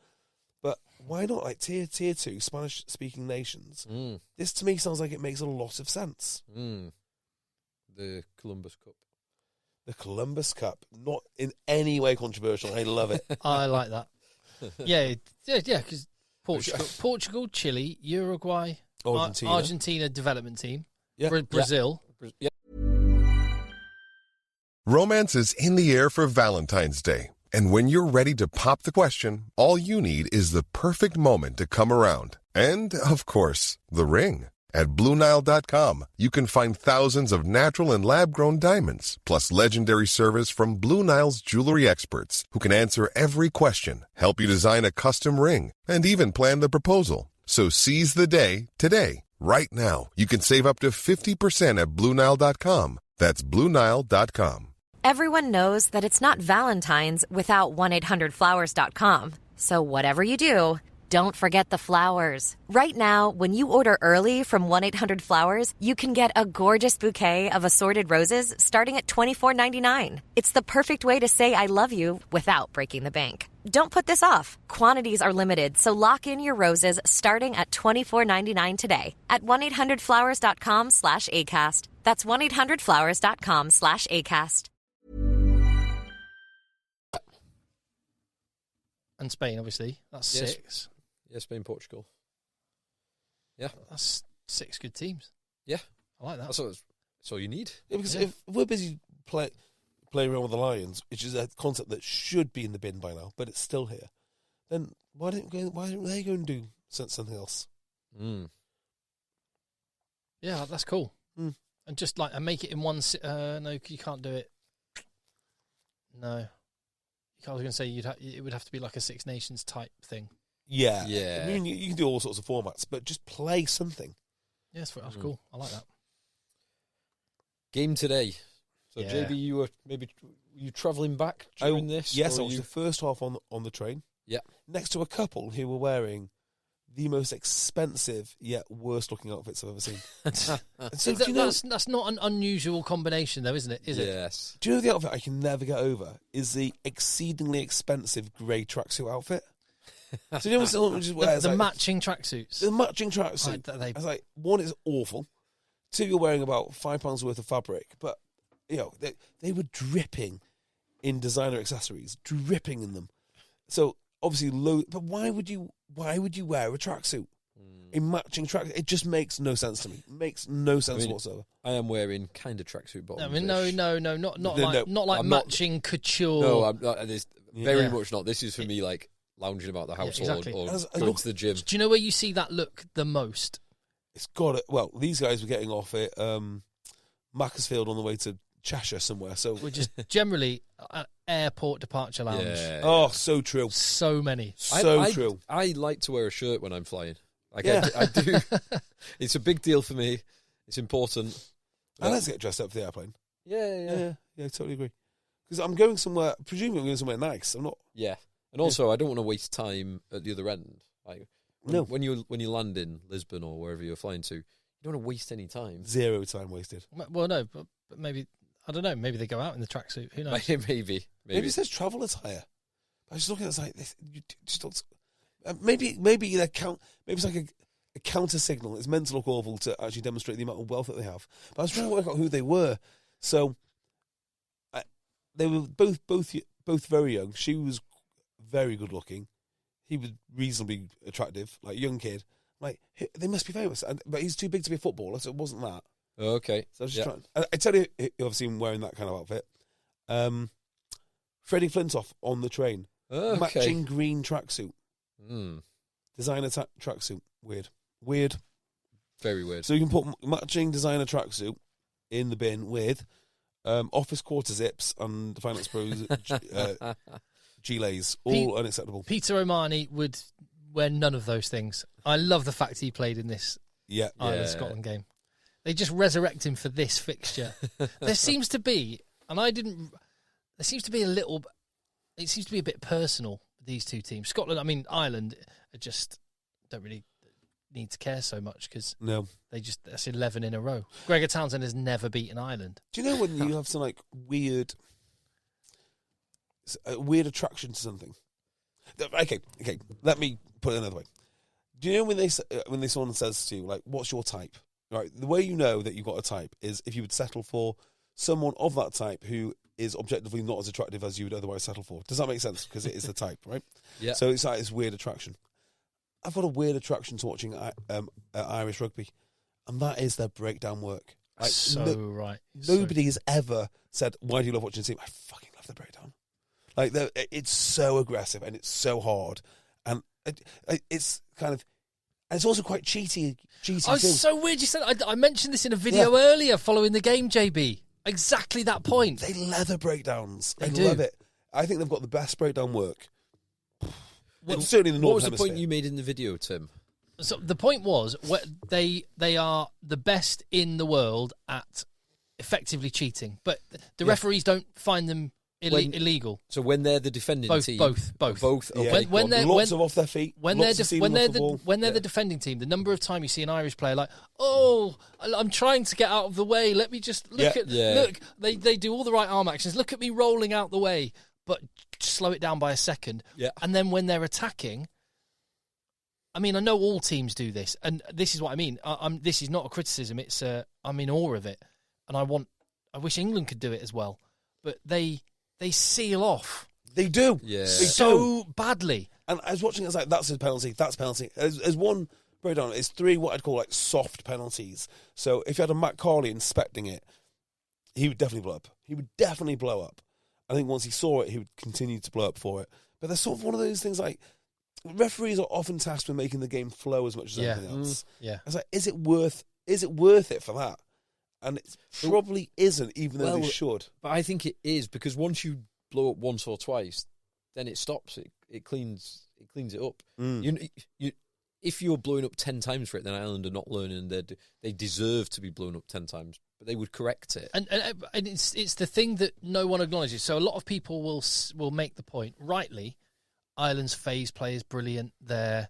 But why not like tier 2 Spanish-speaking nations? This to me sounds like it makes a lot of sense. The Columbus Cup. The Columbus Cup, not in any way controversial. I love it. I like that. Yeah, because Portugal, Chile, Uruguay, Argentina development team, Brazil. Romance is in the air for Valentine's Day. And when you're ready to pop the question, all you need is the perfect moment to come around. And, of course, the ring. At BlueNile.com, you can find thousands of natural and lab-grown diamonds, plus legendary service from Blue Nile's jewelry experts, who can answer every question, help you design a custom ring, and even plan the proposal. So seize the day today. Right now, you can save up to 50% at BlueNile.com. That's BlueNile.com. Everyone knows that it's not Valentine's without 1-800-Flowers.com. So whatever you do, don't forget the flowers. Right now, when you order early from 1-800-Flowers, you can get a gorgeous bouquet of assorted roses starting at $24.99. It's the perfect way to say I love you without breaking the bank. Don't put this off. Quantities are limited, so lock in your roses starting at $24.99 today at 1-800-Flowers.com/ACAST. That's 1-800-Flowers.com/ACAST. And Spain, obviously. That's Yes. 6. Yeah, Spain, Portugal. Yeah. That's 6 good teams. Yeah. I like that. That's all you need. Yeah, because if we're busy playing around with the Lions, which is a concept that should be in the bin by now, but it's still here, then why don't they go and do something else? Mm. Yeah, that's cool. Mm. And just like, and make it in one. No, you can't do it. No, I was going to say it would have to be like a Six Nations type thing. Yeah, Yeah. I mean, you can do all sorts of formats, but just play something. Yes, that's cool. I like that. Game today. So Yeah. JB, you were travelling back during this? Yes, or I was the first half on the train. Yeah. Next to a couple who were wearing the most expensive yet worst looking outfits I've ever seen. So, do you know, That's not an unusual combination, though, isn't it? Is it? Yes. do you know the outfit I can never get over is the exceedingly expensive grey tracksuit outfit? So you know someone just wears The like, matching tracksuits. the matching tracksuit. Right, I was like, one is awful. Two, you're wearing about £5 worth of fabric, but you know they were dripping in designer accessories, dripping in them. So obviously, but why would you wear a tracksuit? A matching track? It just makes no sense to me. It makes no sense whatsoever. I am wearing kind of tracksuit bottoms. I mean, no, not like I'm matching couture. No, I'm not. It's very Yeah. much not. This is for me like lounging about the house exactly. or As- going to the gym. Do you know where you see that look the most? It's got it. Well, these guys were getting off at Macclesfield on the way to Cheshire somewhere. So Which is generally an airport departure lounge. Yeah. oh, so true, So many. true. I like to wear a shirt when I'm flying. Like Yeah. I do. It's a big deal for me. It's important. I like to get dressed up for the airplane. Yeah. I totally agree. Because I'm going somewhere. Presumably, I'm going somewhere nice. I'm not. Yeah. And also, I don't want to waste time at the other end. Like when you land in Lisbon or wherever you're flying to, you don't want to waste any time. Zero time wasted. Well, no, but maybe, I don't know, maybe they go out in the tracksuit. Who knows? Maybe. Maybe it says travel attire. I was just looking at it, it's like this. You just don't, maybe maybe it's like a counter signal. It's meant to look awful to actually demonstrate the amount of wealth that they have. But I was trying to work out who they were. So they were both very young. She was very good looking. He was reasonably attractive, like young kid. Like they must be famous, but he's too big to be a footballer, so it wasn't that. Okay. So I was just trying. I tell you, I've seen him wearing that kind of outfit. Freddie Flintoff on the train, matching green tracksuit, designer tracksuit. Weird, very weird. So you can put matching designer tracksuit in the bin with office quarter zips and Finance Pros gilets, all unacceptable. Peter O'Mahony would wear none of those things. I love the fact he played in this Ireland-Scotland game. They just resurrect him for this fixture. There seems to be, there seems to be it seems to be a bit personal, these two teams. Scotland, I mean, Ireland just don't really need to care so much because that's 11 in a row. Gregor Townsend has never beaten Ireland. Do you know when you have some like weird attraction to something? Okay. Let me put it another way. Do you know when someone says to you like, "What's your type?" Right, the way you know that you've got a type is if you would settle for someone of that type who is objectively not as attractive as you would otherwise settle for. Does that make sense? Because it is the type, right? Yeah. So it's like this weird attraction. I've got a weird attraction to watching Irish rugby, and that is their breakdown work. Like, Right. Nobody has ever said, "Why do you love watching the team?" I fucking love the breakdown. Like it's so aggressive and it's so hard, and it's kind of. And it's also quite cheaty. Oh, it's so weird you said I mentioned this in a video earlier following the game, JB. Exactly that point. They leather breakdowns. I do. love it. I think they've got the best breakdown work. It's certainly in the What Northern was the Hemisphere. point you made in the video, Tim? So the point was they are the best in the world at effectively cheating, but the referees don't find them illegal. So when they're the defending team, both. Okay. When they're lots of off their feet. when they're the defending team, the number of time you see an Irish player like, I'm trying to get out of the way. Let me just look. They do all the right arm actions. Look at me rolling out the way, but slow it down by a second. Yeah. And then when they're attacking, I mean, I know all teams do this, and this is what I mean. This is not a criticism. It's I'm in awe of it, and I wish England could do it as well, but they seal off. They do. Yeah. So badly. And I was watching it, I was like, that's a penalty, that's a penalty. As one breakdown, it's 3 what I'd call like soft penalties. So if you had a Matt Carley inspecting it, he would definitely blow up. He would definitely blow up. I think once he saw it, he would continue to blow up for it. But there's sort of one of those things like, referees are often tasked with making the game flow as much as anything else. Yeah. I was like, is it worth it for that? And it probably isn't, even though they should. But I think it is, because once you blow up once or twice, then it stops. It cleans it up. You if you're blowing up 10 times for it, then Ireland are not learning. They deserve to be blown up 10 times, but they would correct it. And it's the thing that no one acknowledges. So a lot of people will make the point, rightly, Ireland's phase play is brilliant. The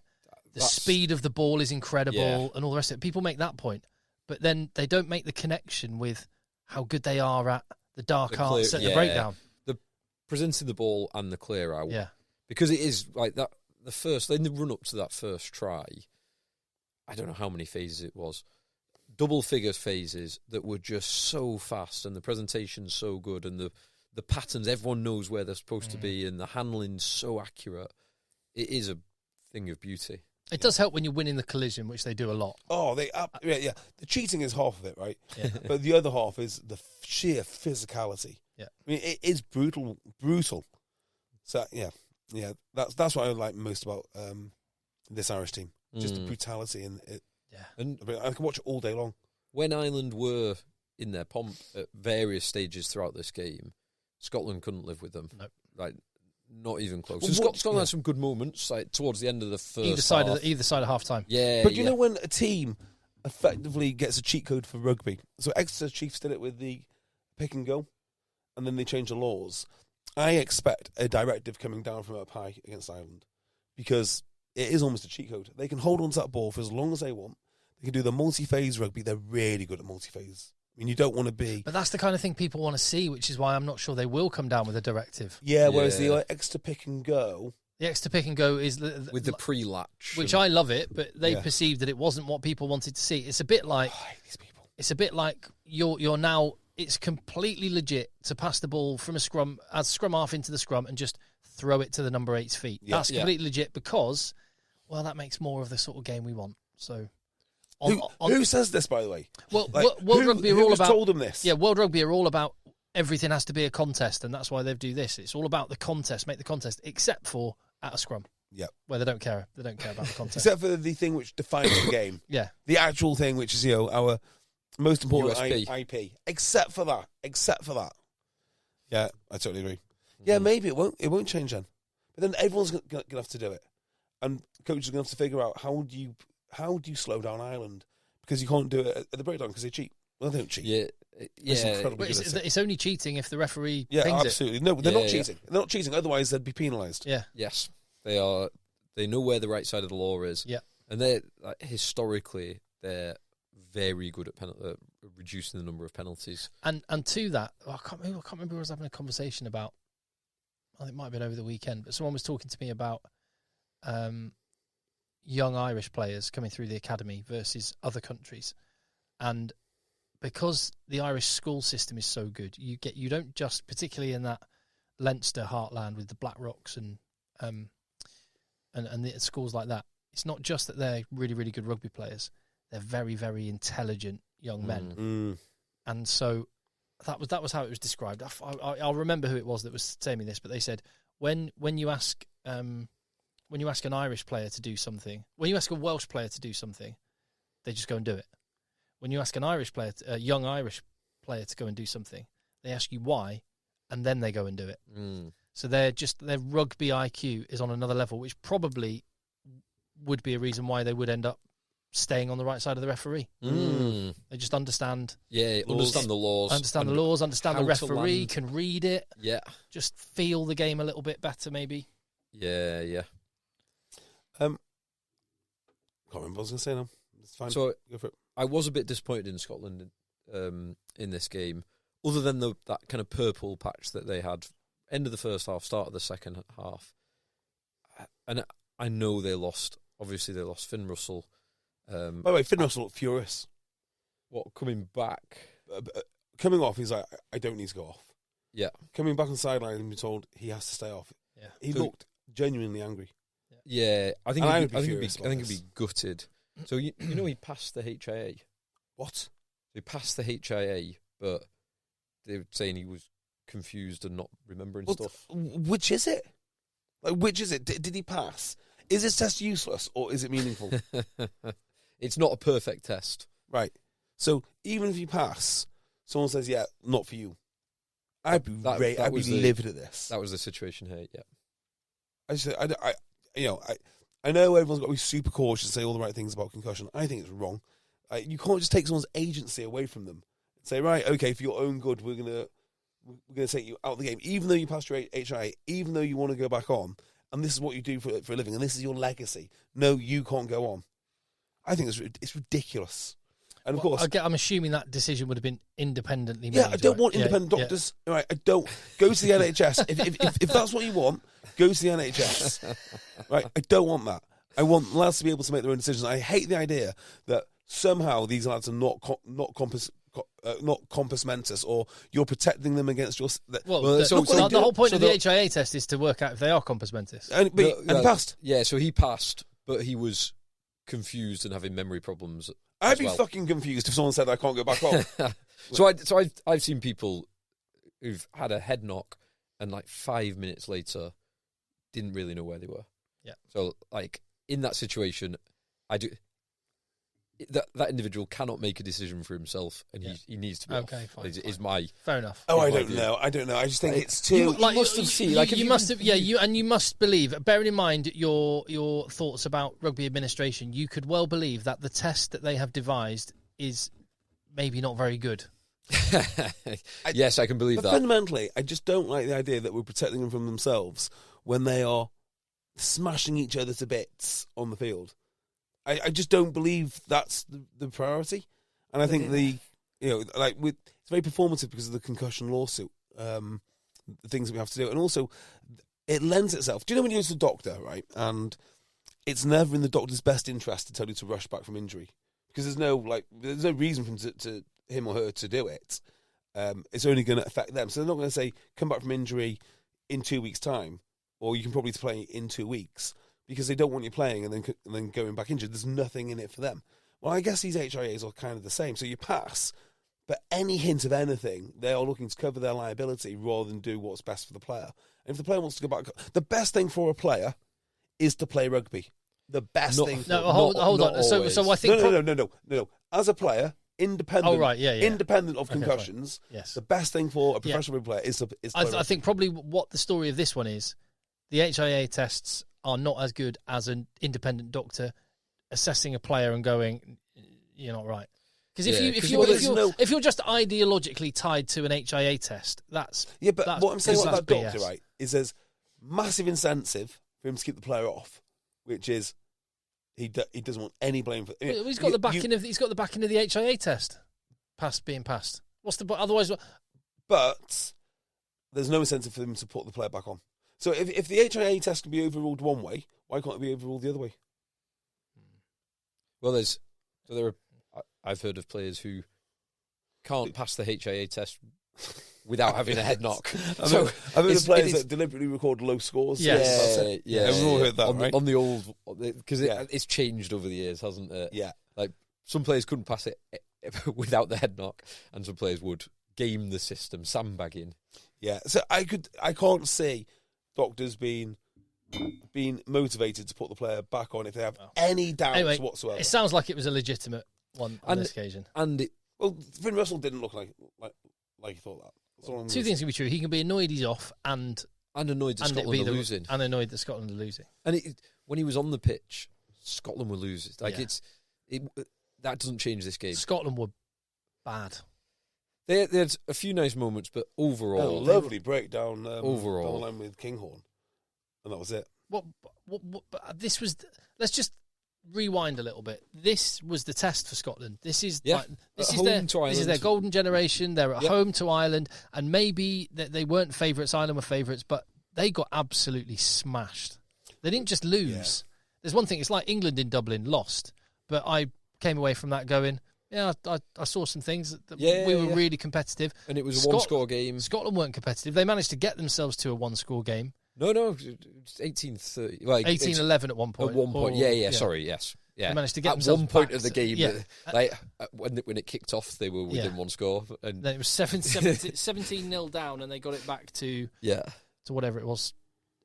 speed of the ball is incredible, and all the rest of it. People make that point, but then they don't make the connection with how good they are at the dark arts at the breakdown. The presenting the ball and the clear out. Yeah. Because it is like that. In the run up to that first try, I don't know how many phases it was, double figure phases that were just so fast, and the presentation's so good, and the patterns, everyone knows where they're supposed to be, and the handling's so accurate. It is a thing of beauty. It does help when you're winning the collision, which they do a lot. Oh, The cheating is half of it, right? Yeah. But the other half is the sheer physicality. Yeah. I mean, it is brutal. So yeah. That's what I like most about this Irish team. Just the brutality and it. Yeah. And I can watch it all day long. When Ireland were in their pomp at various stages throughout this game, Scotland couldn't live with them. Nope. Like, not even close. Well, Scotland had some good moments, like towards the end of the first either side of half time. Yeah. But you know when a team effectively gets a cheat code for rugby? So Exeter Chiefs did it with the pick and go, and then they changed the laws. I expect a directive coming down from up high against Ireland, because it is almost a cheat code. They can hold on to that ball for as long as they want. They can do the multi-phase rugby. They're really good at multi-phase. I mean, you don't want to be... But that's the kind of thing people want to see, which is why I'm not sure they will come down with a directive. Yeah, whereas the extra pick and go... The extra pick and go is... with the pre-latch. Which I love it, but they perceived that it wasn't what people wanted to see. It's a bit like... I hate these people. It's a bit like you're now... It's completely legit to pass the ball from a scrum, as scrum half into the scrum, and just throw it to the number 8's feet. Yeah. That's completely legit because, well, that makes more of the sort of game we want. So... Who says this, by the way? Well, World Rugby are all about... told them this? Yeah, World Rugby are all about everything has to be a contest, and that's why they do this. It's all about the contest, make the contest, except for at a scrum. Yeah. Where they don't care. They don't care about the contest. Except for the thing which defines the game. Yeah. The actual thing which is, our most important USP. IP. Except for that. Yeah, I totally agree. Yeah, maybe it won't change then. But then everyone's going to have to do it. And coaches are going to have to figure out how do you slow down Ireland? Because you can't do it at the breakdown because they cheat. Well, they don't cheat. Yeah. It's only cheating if the referee pings absolutely. it. No, they're not cheating. They're not cheating. Otherwise, they'd be penalised. Yeah. Yes, they are. They know where the right side of the law is. Yeah. And they're historically they're very good at reducing the number of penalties. And to that, I can't remember who I was having a conversation about. I think it might have been over the weekend, but someone was talking to me about young Irish players coming through the academy versus other countries, and because the Irish school system is so good, you don't just, particularly in that Leinster heartland with the Black Rocks and the schools like that. It's not just that they're really, really good rugby players; they're very, very intelligent young men, and so that was how it was described. I'll remember who it was that was saying me this, but they said when you ask an Irish player to do something, when you ask a Welsh player to do something, they just go and do it. When you ask an Irish player, a young Irish player, to go and do something, they ask you why, and then they go and do it. So their rugby IQ is on another level, which probably would be a reason why they would end up staying on the right side of the referee. They just understand. Yeah, understand the laws. Understand the referee, can read it. Yeah. Just feel the game a little bit better, maybe. Yeah. Can't remember what I was going to say now. It's fine. So go for it. I was a bit disappointed in Scotland in this game, other than that kind of purple patch that they had end of the first half, start of the second half. And I know they lost. Obviously, they lost Finn Russell. By the way, Finn Russell looked furious. What, coming back? Coming off, he's like, I don't need to go off. Yeah. Coming back on the sideline and be told he has to stay off. Yeah. He looked genuinely angry. Yeah, I think he'd be gutted. So you know he passed the HIA. What? He passed the HIA, but they were saying he was confused and not remembering stuff. Which is it? Like, which is it? Did he pass? Is this test useless or is it meaningful? It's not a perfect test, right? So even if you pass, someone says, "Yeah, not for you." I'd be livid at this. That was the situation here. Yeah. I know everyone's got to be super cautious and say all the right things about concussion. I think it's wrong. You can't just take someone's agency away from them and say, right, okay, for your own good, we're gonna take you out of the game, even though you passed your HIA, even though you want to go back on, and this is what you do for a living, and this is your legacy. No, you can't go on. I think it's ridiculous. And of course, I'm assuming that decision would have been independently made. Yeah, I don't want independent doctors. Yeah. Right, I don't go to the NHS. If that's what you want, go to the NHS. Right, I don't want that. I want lads to be able to make their own decisions. I hate the idea that somehow these lads are not compos mentis, or you're protecting them against your. The whole point of the HIA test is to work out if they are compos mentis. And he passed. Yeah, so he passed, but he was confused and having memory problems. I'd be fucking confused if someone said I can't go back on. I've seen people who've had a head knock and like 5 minutes later didn't really know where they were. Yeah. So like in that situation, that individual cannot make a decision for himself, and he needs to be okay. Off. Fine, is my fair enough. Oh, I don't know. I just think it's too. You must have. You must believe. Bearing in mind your thoughts about rugby administration, you could well believe that the test that they have devised is maybe not very good. Yes, I can believe that. Fundamentally, I just don't like the idea that we're protecting them from themselves when they are smashing each other to bits on the field. I just don't believe that's the priority, and I think it's very performative because of the concussion lawsuit, the things that we have to do, and also it lends itself. Do you know when you go to the doctor, right? And it's never in the doctor's best interest to tell you to rush back from injury because there's no reason for him or her to do it. It's only going to affect them, so they're not going to say come back from injury in 2 weeks' time, or you can probably play in 2 weeks. Because they don't want you playing and then going back injured. There's nothing in it for them. Well, I guess these HIAs are kind of the same. So you pass, but any hint of anything, they are looking to cover their liability rather than do what's best for the player. And if the player wants to go back, the best thing for a player is to play rugby. The best thing. Hold on. So I think no. As a player, independent. Independent of concussions. Okay, yes. The best thing for a professional rugby player is to play rugby. I think probably what the story of this one is, the HIA tests are not as good as an independent doctor assessing a player and going, you're not right. Because if you're just ideologically tied to an HIA test, that's But what I'm saying about that doctor, right, is there's massive incentive for him to keep the player off, which is he doesn't want any blame for. He's got the backing of the HIA test, being passed. Otherwise? But there's no incentive for him to put the player back on. So if the HIA test can be overruled one way, why can't it be overruled the other way? Well, I've heard of players who can't pass the HIA test without having a head knock. I've heard of players that deliberately record low scores. Yes. Yeah, we've all heard that, right? On the old, because it's changed over the years, hasn't it? Yeah. Like some players couldn't pass it without the head knock, and some players would game the system, sandbagging. Yeah, so I can't see doctors being motivated to put the player back on if they have any doubts whatsoever. It sounds like it was a legitimate one on this occasion. And Finn Russell didn't look like he thought that. Two things can be true. He can be annoyed he's off and annoyed that Scotland are losing. And annoyed that Scotland are losing. And when he was on the pitch, Scotland were losing. That doesn't change this game. Scotland were bad. There's a few nice moments, but overall... a lovely breakdown overall. down the line with Kinghorn. And that was it. But this was... Let's just rewind a little bit. This was the test for Scotland. This is their golden generation. They're at home to Ireland, and maybe they weren't favourites. Ireland were favourites, but they got absolutely smashed. They didn't just lose. There's one thing. It's like England in Dublin lost, but I came away from that going, I saw some things that we were really competitive. And it was a one-score game. Scotland weren't competitive. They managed to get themselves to a one-score game. No, it's 18-30. Like 18-11 at one point. At one point, sorry, yes. Yeah. They managed to get at themselves one point back of the game, when it kicked off, they were within one score. And then it was 17-0 down, and they got it back to whatever it was,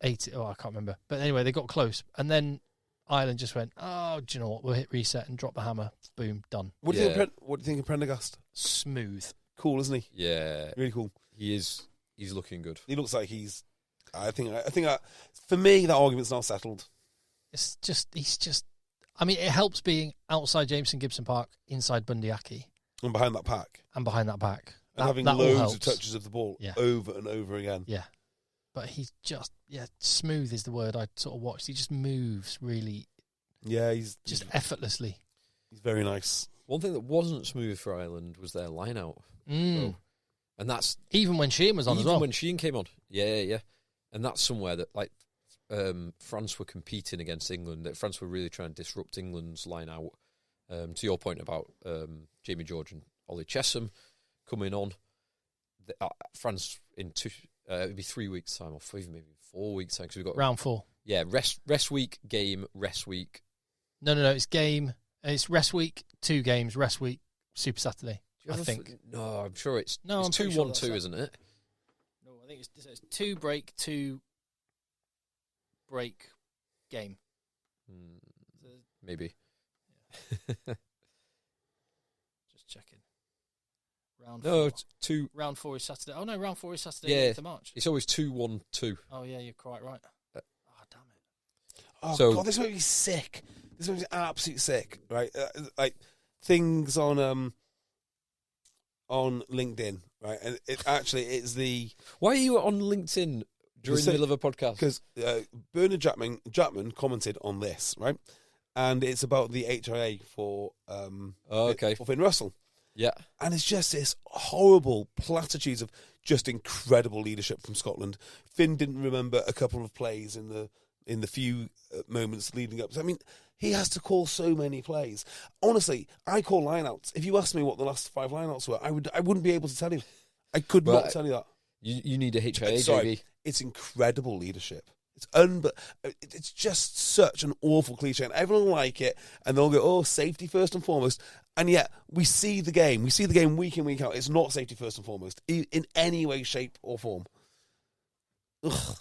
80. Oh, I can't remember. But anyway, they got close. And then Ireland just went, do you know what? We'll hit reset and drop the hammer. Boom, done. What do you think of Prendergast? Smooth. Cool, isn't he? Yeah. Really cool. He's looking good. He looks like he's... I think for me, that argument's now settled. He's just... I mean, it helps being outside Jameson Gibson Park, inside Bundy Aki. And behind that pack. And having loads of touches of the ball over and over again. Yeah. But he's just... smooth is the word I sort of watched. He just moves really... Yeah, he's... Just effortlessly. He's very nice. One thing that wasn't smooth for Ireland was their line-out. Mm. And that's... Even when Sheehan was on as well. Even when Sheehan came on. Yeah. And that's somewhere that, like, France were competing against England. That France were really trying to disrupt England's line-out. To your point about Jamie George and Ollie Chesham coming on. France in it'd be 3 weeks' time, or even maybe 4 weeks' time. Cause we've got round 4. Yeah, rest week, game, rest week. No. It's game. It's rest week, 2 games, rest week, Super Saturday. I think. No, I'm sure it's 2-1-2, sure isn't it? No, I think it's 2 break, 2 break game. Maybe. Yeah. Just checking. Round 4. It's 2. Round 4 is Saturday. Oh no, round 4 is Saturday. 8th of March. It's always 2-1-2. Oh yeah, you're quite right. Damn it! Oh God, this would be sick. This would be absolutely sick, right? Like things on LinkedIn, right? And it's the... Why are you on LinkedIn during the middle of a podcast? Because Bernard Chapman commented on this, right? And it's about the HIA for Finn Russell. Yeah. And it's just this horrible platitudes of just incredible leadership from Scotland. Finn didn't remember a couple of plays in the few moments leading up. So, I mean, he has to call so many plays. Honestly, I call lineouts. If you asked me what the last 5 lineouts were, I wouldn't be able to tell you. I could not tell you that. You need a HIA, JB. It's incredible leadership. It's just such an awful cliche, and everyone will like it, and they'll go, safety first and foremost. And yet, we see the game week in, week out. It's not safety first and foremost, in any way, shape, or form. Ugh.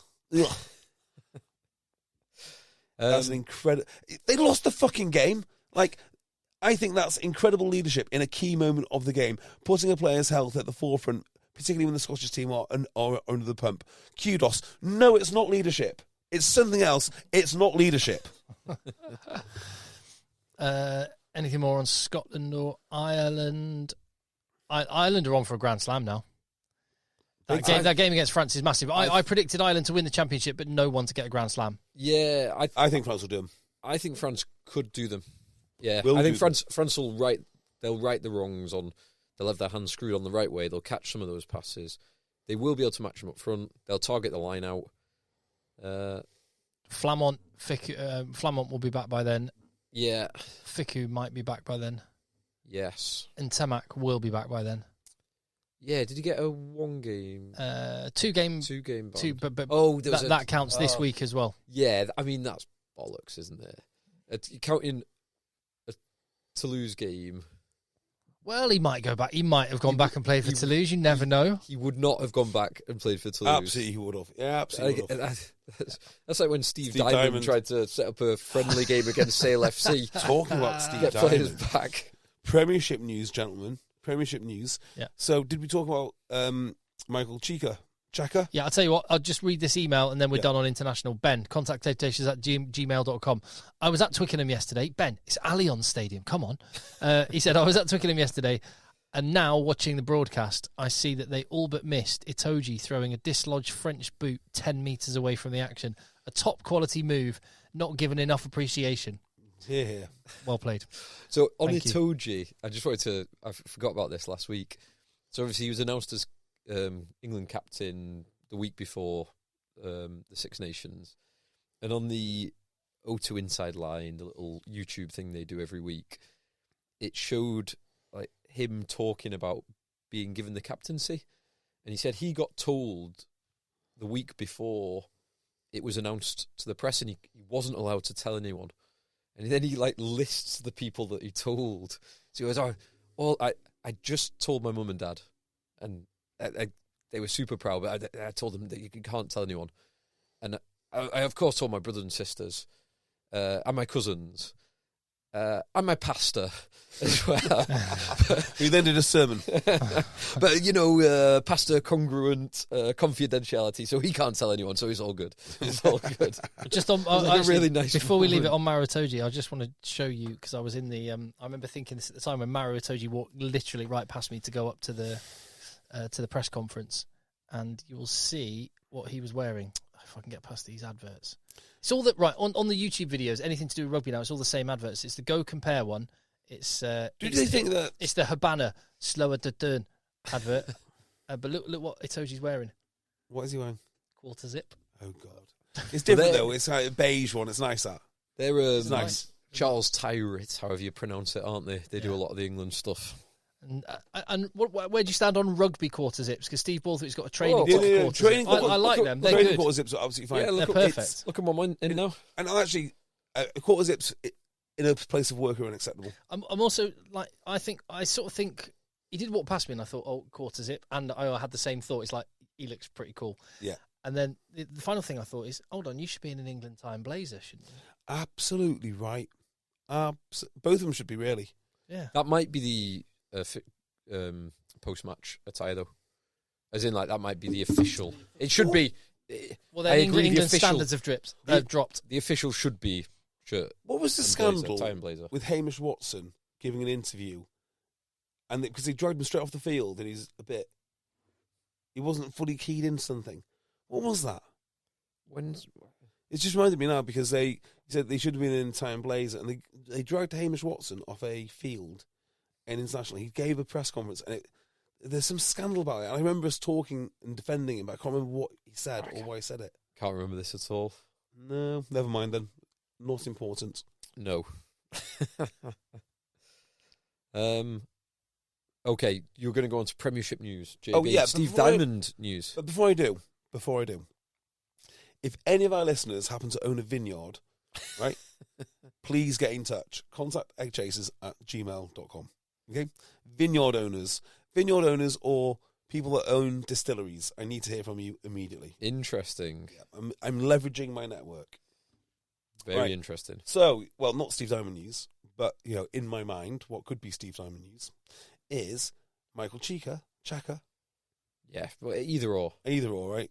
That's an incredible... They lost the fucking game. Like, I think that's incredible leadership in a key moment of the game, putting a player's health at the forefront, particularly when the Scottish team are under the pump. Kudos. No, it's not leadership. It's something else. It's not leadership. Anything more on Scotland or Ireland? Ireland are on for a Grand Slam now. That game against France is massive. I predicted Ireland to win the championship, but no one to get a Grand Slam. Yeah, I think France will do them. I think France could do them. Yeah, I think France will right. They'll right the wrongs on. They'll have their hands screwed on the right way. They'll catch some of those passes. They will be able to match them up front. They'll target the line out. Flamont will be back by then. Yeah. Fickou might be back by then. Yes. And Temak will be back by then. Yeah, did he get a 1 game? 2 game. 2 game ban. 2, but that counts this week as well. Yeah, I mean, that's bollocks, isn't it? Counting a Toulouse game Well, he might go back. He might have gone back and played for Toulouse. You never know. He would not have gone back and played for Toulouse. Absolutely, he would have. Yeah, absolutely. Would have. That's like when Steve Diamond tried to set up a friendly game against Sale FC. Talking about Steve Get Diamond. players back. Premiership news, gentlemen. Premiership news. Yeah. So, did we talk about Michael Chaka? Yeah, I'll tell you what, I'll just read this email and then we're done on international. Ben, contact EggChasers@gmail.com. I was at Twickenham yesterday. Ben, it's Allianz Stadium, come on. He said, I was at Twickenham yesterday and now watching the broadcast, I see that they all but missed Itoji throwing a dislodged French boot 10 metres away from the action. A top quality move, not given enough appreciation. Yeah. Well played. So on Thank you. Itoji, I forgot about this last week. So obviously he was announced as England captain the week before the Six Nations, and on the O2 Inside Line, the little YouTube thing they do every week, it showed like him talking about being given the captaincy, and he said he got told the week before it was announced to the press, and he wasn't allowed to tell anyone, and then he like lists the people that he told. So he goes, I just told my mum and dad, and they were super proud, but I told them that you can't tell anyone. And I of course, told my brothers and sisters, and my cousins, and my pastor as well. Who then did a sermon. But, pastor congruent confidentiality, so he can't tell anyone, so it's all good. It's all good. Just on Actually, really nice before we leave it moment. on Maru Itoje, I just want to show you, because I was in the I remember thinking this at the time when Maru Itoje walked literally right past me to go up to the press conference, and you will see what he was wearing. If I can get past these adverts. It's all that, right, on the YouTube videos, anything to do with rugby now, it's all the same adverts. It's the Go Compare one. It's Do they think that... It's the Habana slower to turn advert. But look what Itoji's wearing. What is he wearing? Quarter zip. Oh, God. It's different, though. It's like a beige one. It's nice, that. They're It's nice. Charles Tyrett, however you pronounce it, aren't they? They do a lot of the England stuff. And where do you stand on rugby quarter zips? Because Steve Borthwick's got a training quarter training zip. I like them. They're training good. quarter zips are absolutely fine. They're perfect. Look at my mind in now. And actually, quarter zips in a place of work are unacceptable. I'm also like, I sort of think he did walk past me and I thought, oh, quarter zip, and I had the same thought. It's like, he looks pretty cool. Yeah. And then the final thing I thought is, hold on, you should be in an England time blazer, shouldn't you? Absolutely right. Both of them should be, really. Yeah. That might be the post-match attire, though. As in, like, that might be the official. It should be. Well, then England standards have dropped. The official should be shirt. What was the and scandal tie and blazer. with Hamish Watson giving an interview, and because he dragged him straight off the field, and he wasn't fully keyed in something. What was that? It just reminded me now, because he said they should have been in tie and blazer, and they dragged Hamish Watson off a field in international. He gave a press conference, and there's some scandal about it. And I remember us talking and defending him, but I can't remember what he said or why he said it. Can't remember this at all. No, never mind then. Not important. No. Okay, you're going to go on to Premiership news, JB. Oh, yeah, Steve Diamond news. But before I do, if any of our listeners happen to own a vineyard, right, please get in touch. Contact EggChasers@gmail.com. Okay? Vineyard owners or people that own distilleries, I need to hear from you immediately. Interesting. Yeah, I'm leveraging my network. Very interesting. So, well, not Steve Diamond news, but, in my mind, what could be Steve Diamond news is Michael Chaka, Yeah, well, either or, right,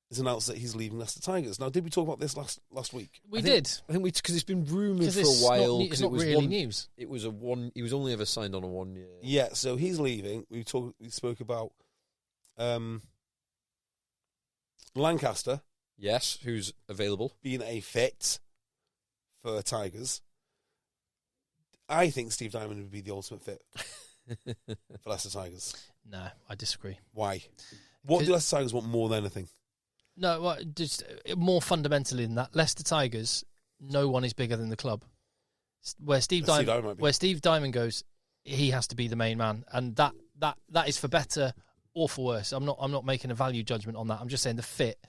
has announced that he's leaving Leicester Tigers. Now, did we talk about this last week? We did. I think because it's been rumoured for a while. It's not really news. It was he was only ever signed on a 1 year. Yeah, so he's leaving. We spoke about Lancaster. Yes, who's available? Being a fit for Tigers. I think Steve Diamond would be the ultimate fit for Leicester Tigers. No, I disagree. Why? What do Leicester Tigers want more than anything? No, well, just more fundamentally than that. Leicester Tigers, no one is bigger than the club. Where Steve Diamond goes, he has to be the main man, and that is for better or for worse. I'm not making a value judgment on that. I'm just saying the fit.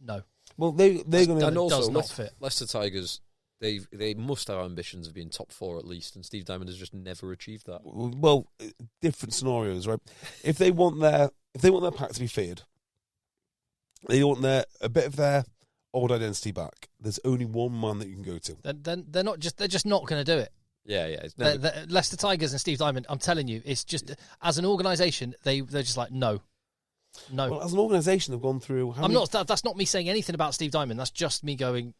No. Well, they're going to and also does not fit. Leicester Tigers. they must have ambitions of being top 4 at least, and Steve Diamond has just never achieved that. Well, different scenarios, right? If they want their pack to be feared, they want a bit of their old identity back. There's only one man that you can go to. Then they're just not going to do it. Yeah. It's never... Leicester Tigers and Steve Diamond. I'm telling you, it's just as an organisation, they're just like no. Well, as an organisation, they've gone through. That's not me saying anything about Steve Diamond. That's just me going.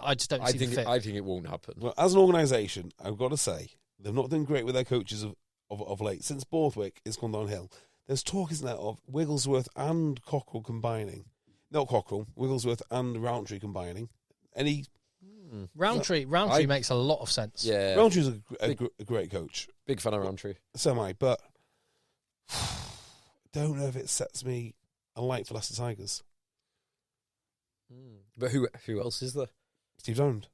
I just don't see the fit. I think it won't happen. Well, as an organisation, I've got to say they've not done great with their coaches of late. Since Borthwick has gone downhill, there's talk, isn't there, of Wigglesworth and Cockrell combining. Not Cockrell, Wigglesworth and Roundtree combining. Roundtree makes a lot of sense. Yeah, Roundtree's a great coach. Big fan of Roundtree. So am I, but don't know if it sets me alight for Leicester Tigers. But who else is there? Steve Diamond.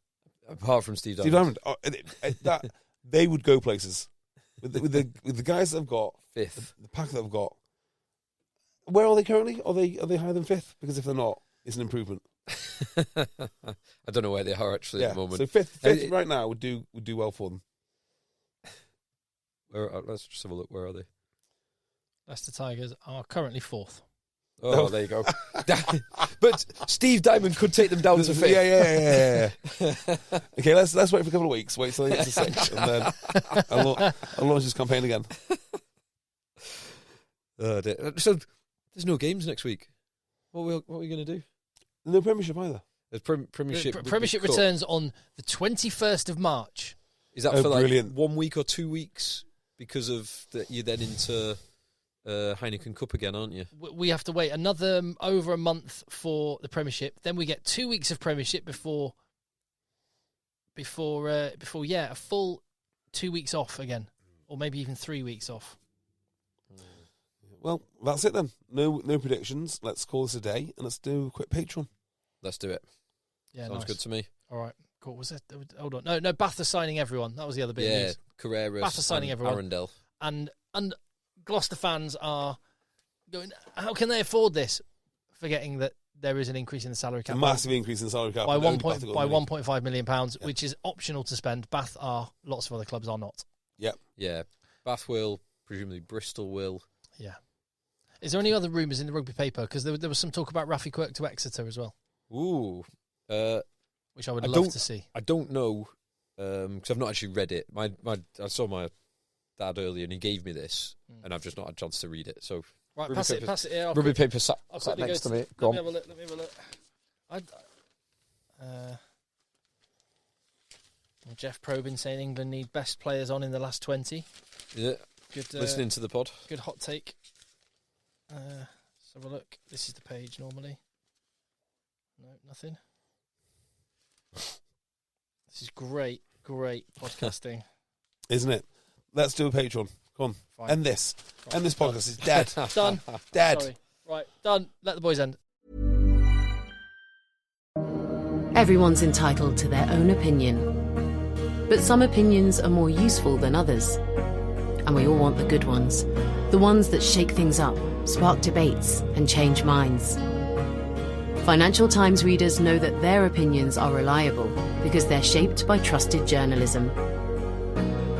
Apart from Steve Diamond. They would go places with the guys that have got 5th. The pack that have got. Where are they currently? Are they higher than 5th? Because if they're not, it's an improvement. I don't know where they are actually at the moment. So 5th right now would do well for them. Let's just have a look. Where are they? Leicester Tigers are currently 4th. Oh, there you go. But Steve Diamond could take them down to 5th. Yeah. Okay, let's wait for a couple of weeks. Wait till they get to 6th, and then I'll launch this campaign again. So there's no games next week. What are we going to do? No Premiership either. There's Premiership. Premiership returns on the 21st of March. Is that for brilliant. 1 week or 2 weeks? Because of you're then into Heineken Cup again, aren't you? We have to wait another over a month for the Premiership. Then we get 2 weeks of Premiership before a full 2 weeks off again, or maybe even 3 weeks off. Well, that's it then. No predictions. Let's call this a day and let's do a quick Patreon. Let's do it. Yeah, sounds good to me. All right, cool. Was it? Hold on. No. Bath are signing everyone. That was the other bit. Yeah, of news. Carreras. Bath are signing everyone. Arundel. And Gloucester fans are going, how can they afford this? Forgetting that there is an increase in the salary cap. A massive increase in the salary cap. By £1.5 million, which is optional to spend. Bath are, lots of other clubs are not. Yep. Yeah. Bath will, presumably Bristol will. Yeah. Is there any other rumours in the rugby paper? Because there was some talk about Rafi Quirk to Exeter as well. Ooh. Which I would love to see. I don't know, because I've not actually read it. I saw my dad earlier and he gave me this, and I've just not had a chance to read it. So right, pass it. Yeah, rugby paper sat next to me. Let me have a look. Jeff Probyn saying England need best players on in the last 20. Yeah. Good. Listening to the pod. Good hot take. Let's have a look. This is the page normally. No, nothing. This is great podcasting. Isn't it? Let's do a Patreon. Come on. Fine. End this. Fine. End this podcast. It's dead. Done. Dead. Sorry. Right, done. Let the boys end. Everyone's entitled to their own opinion. But some opinions are more useful than others. And we all want the good ones. The ones that shake things up, spark debates, and change minds. Financial Times readers know that their opinions are reliable because they're shaped by trusted journalism.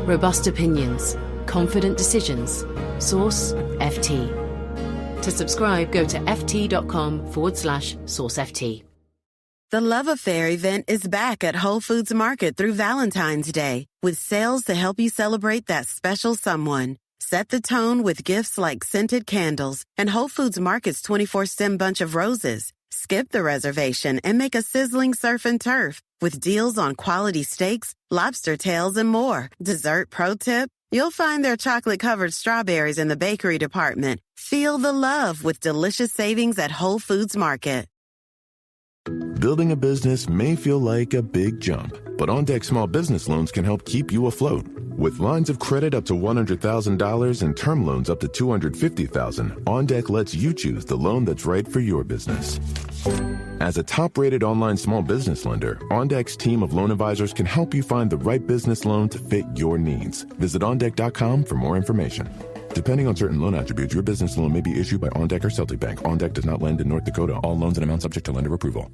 Robust opinions, confident decisions. Source FT. To subscribe, go to ft.com/sourceft. The Love Affair event is back at Whole Foods Market through Valentine's Day with sales to help you celebrate that special someone. Set the tone with gifts like scented candles and Whole Foods Market's 24-stem bunch of roses. Skip the reservation and make a sizzling surf and turf with deals on quality steaks, lobster tails, and more. Dessert pro tip? You'll find their chocolate-covered strawberries in the bakery department. Feel the love with delicious savings at Whole Foods Market. Building a business may feel like a big jump, but OnDeck Small Business Loans can help keep you afloat. With lines of credit up to $100,000 and term loans up to $250,000, OnDeck lets you choose the loan that's right for your business. As a top-rated online small business lender, OnDeck's team of loan advisors can help you find the right business loan to fit your needs. Visit OnDeck.com for more information. Depending on certain loan attributes, your business loan may be issued by OnDeck or Celtic Bank. OnDeck does not lend in North Dakota. All loans and amounts subject to lender approval.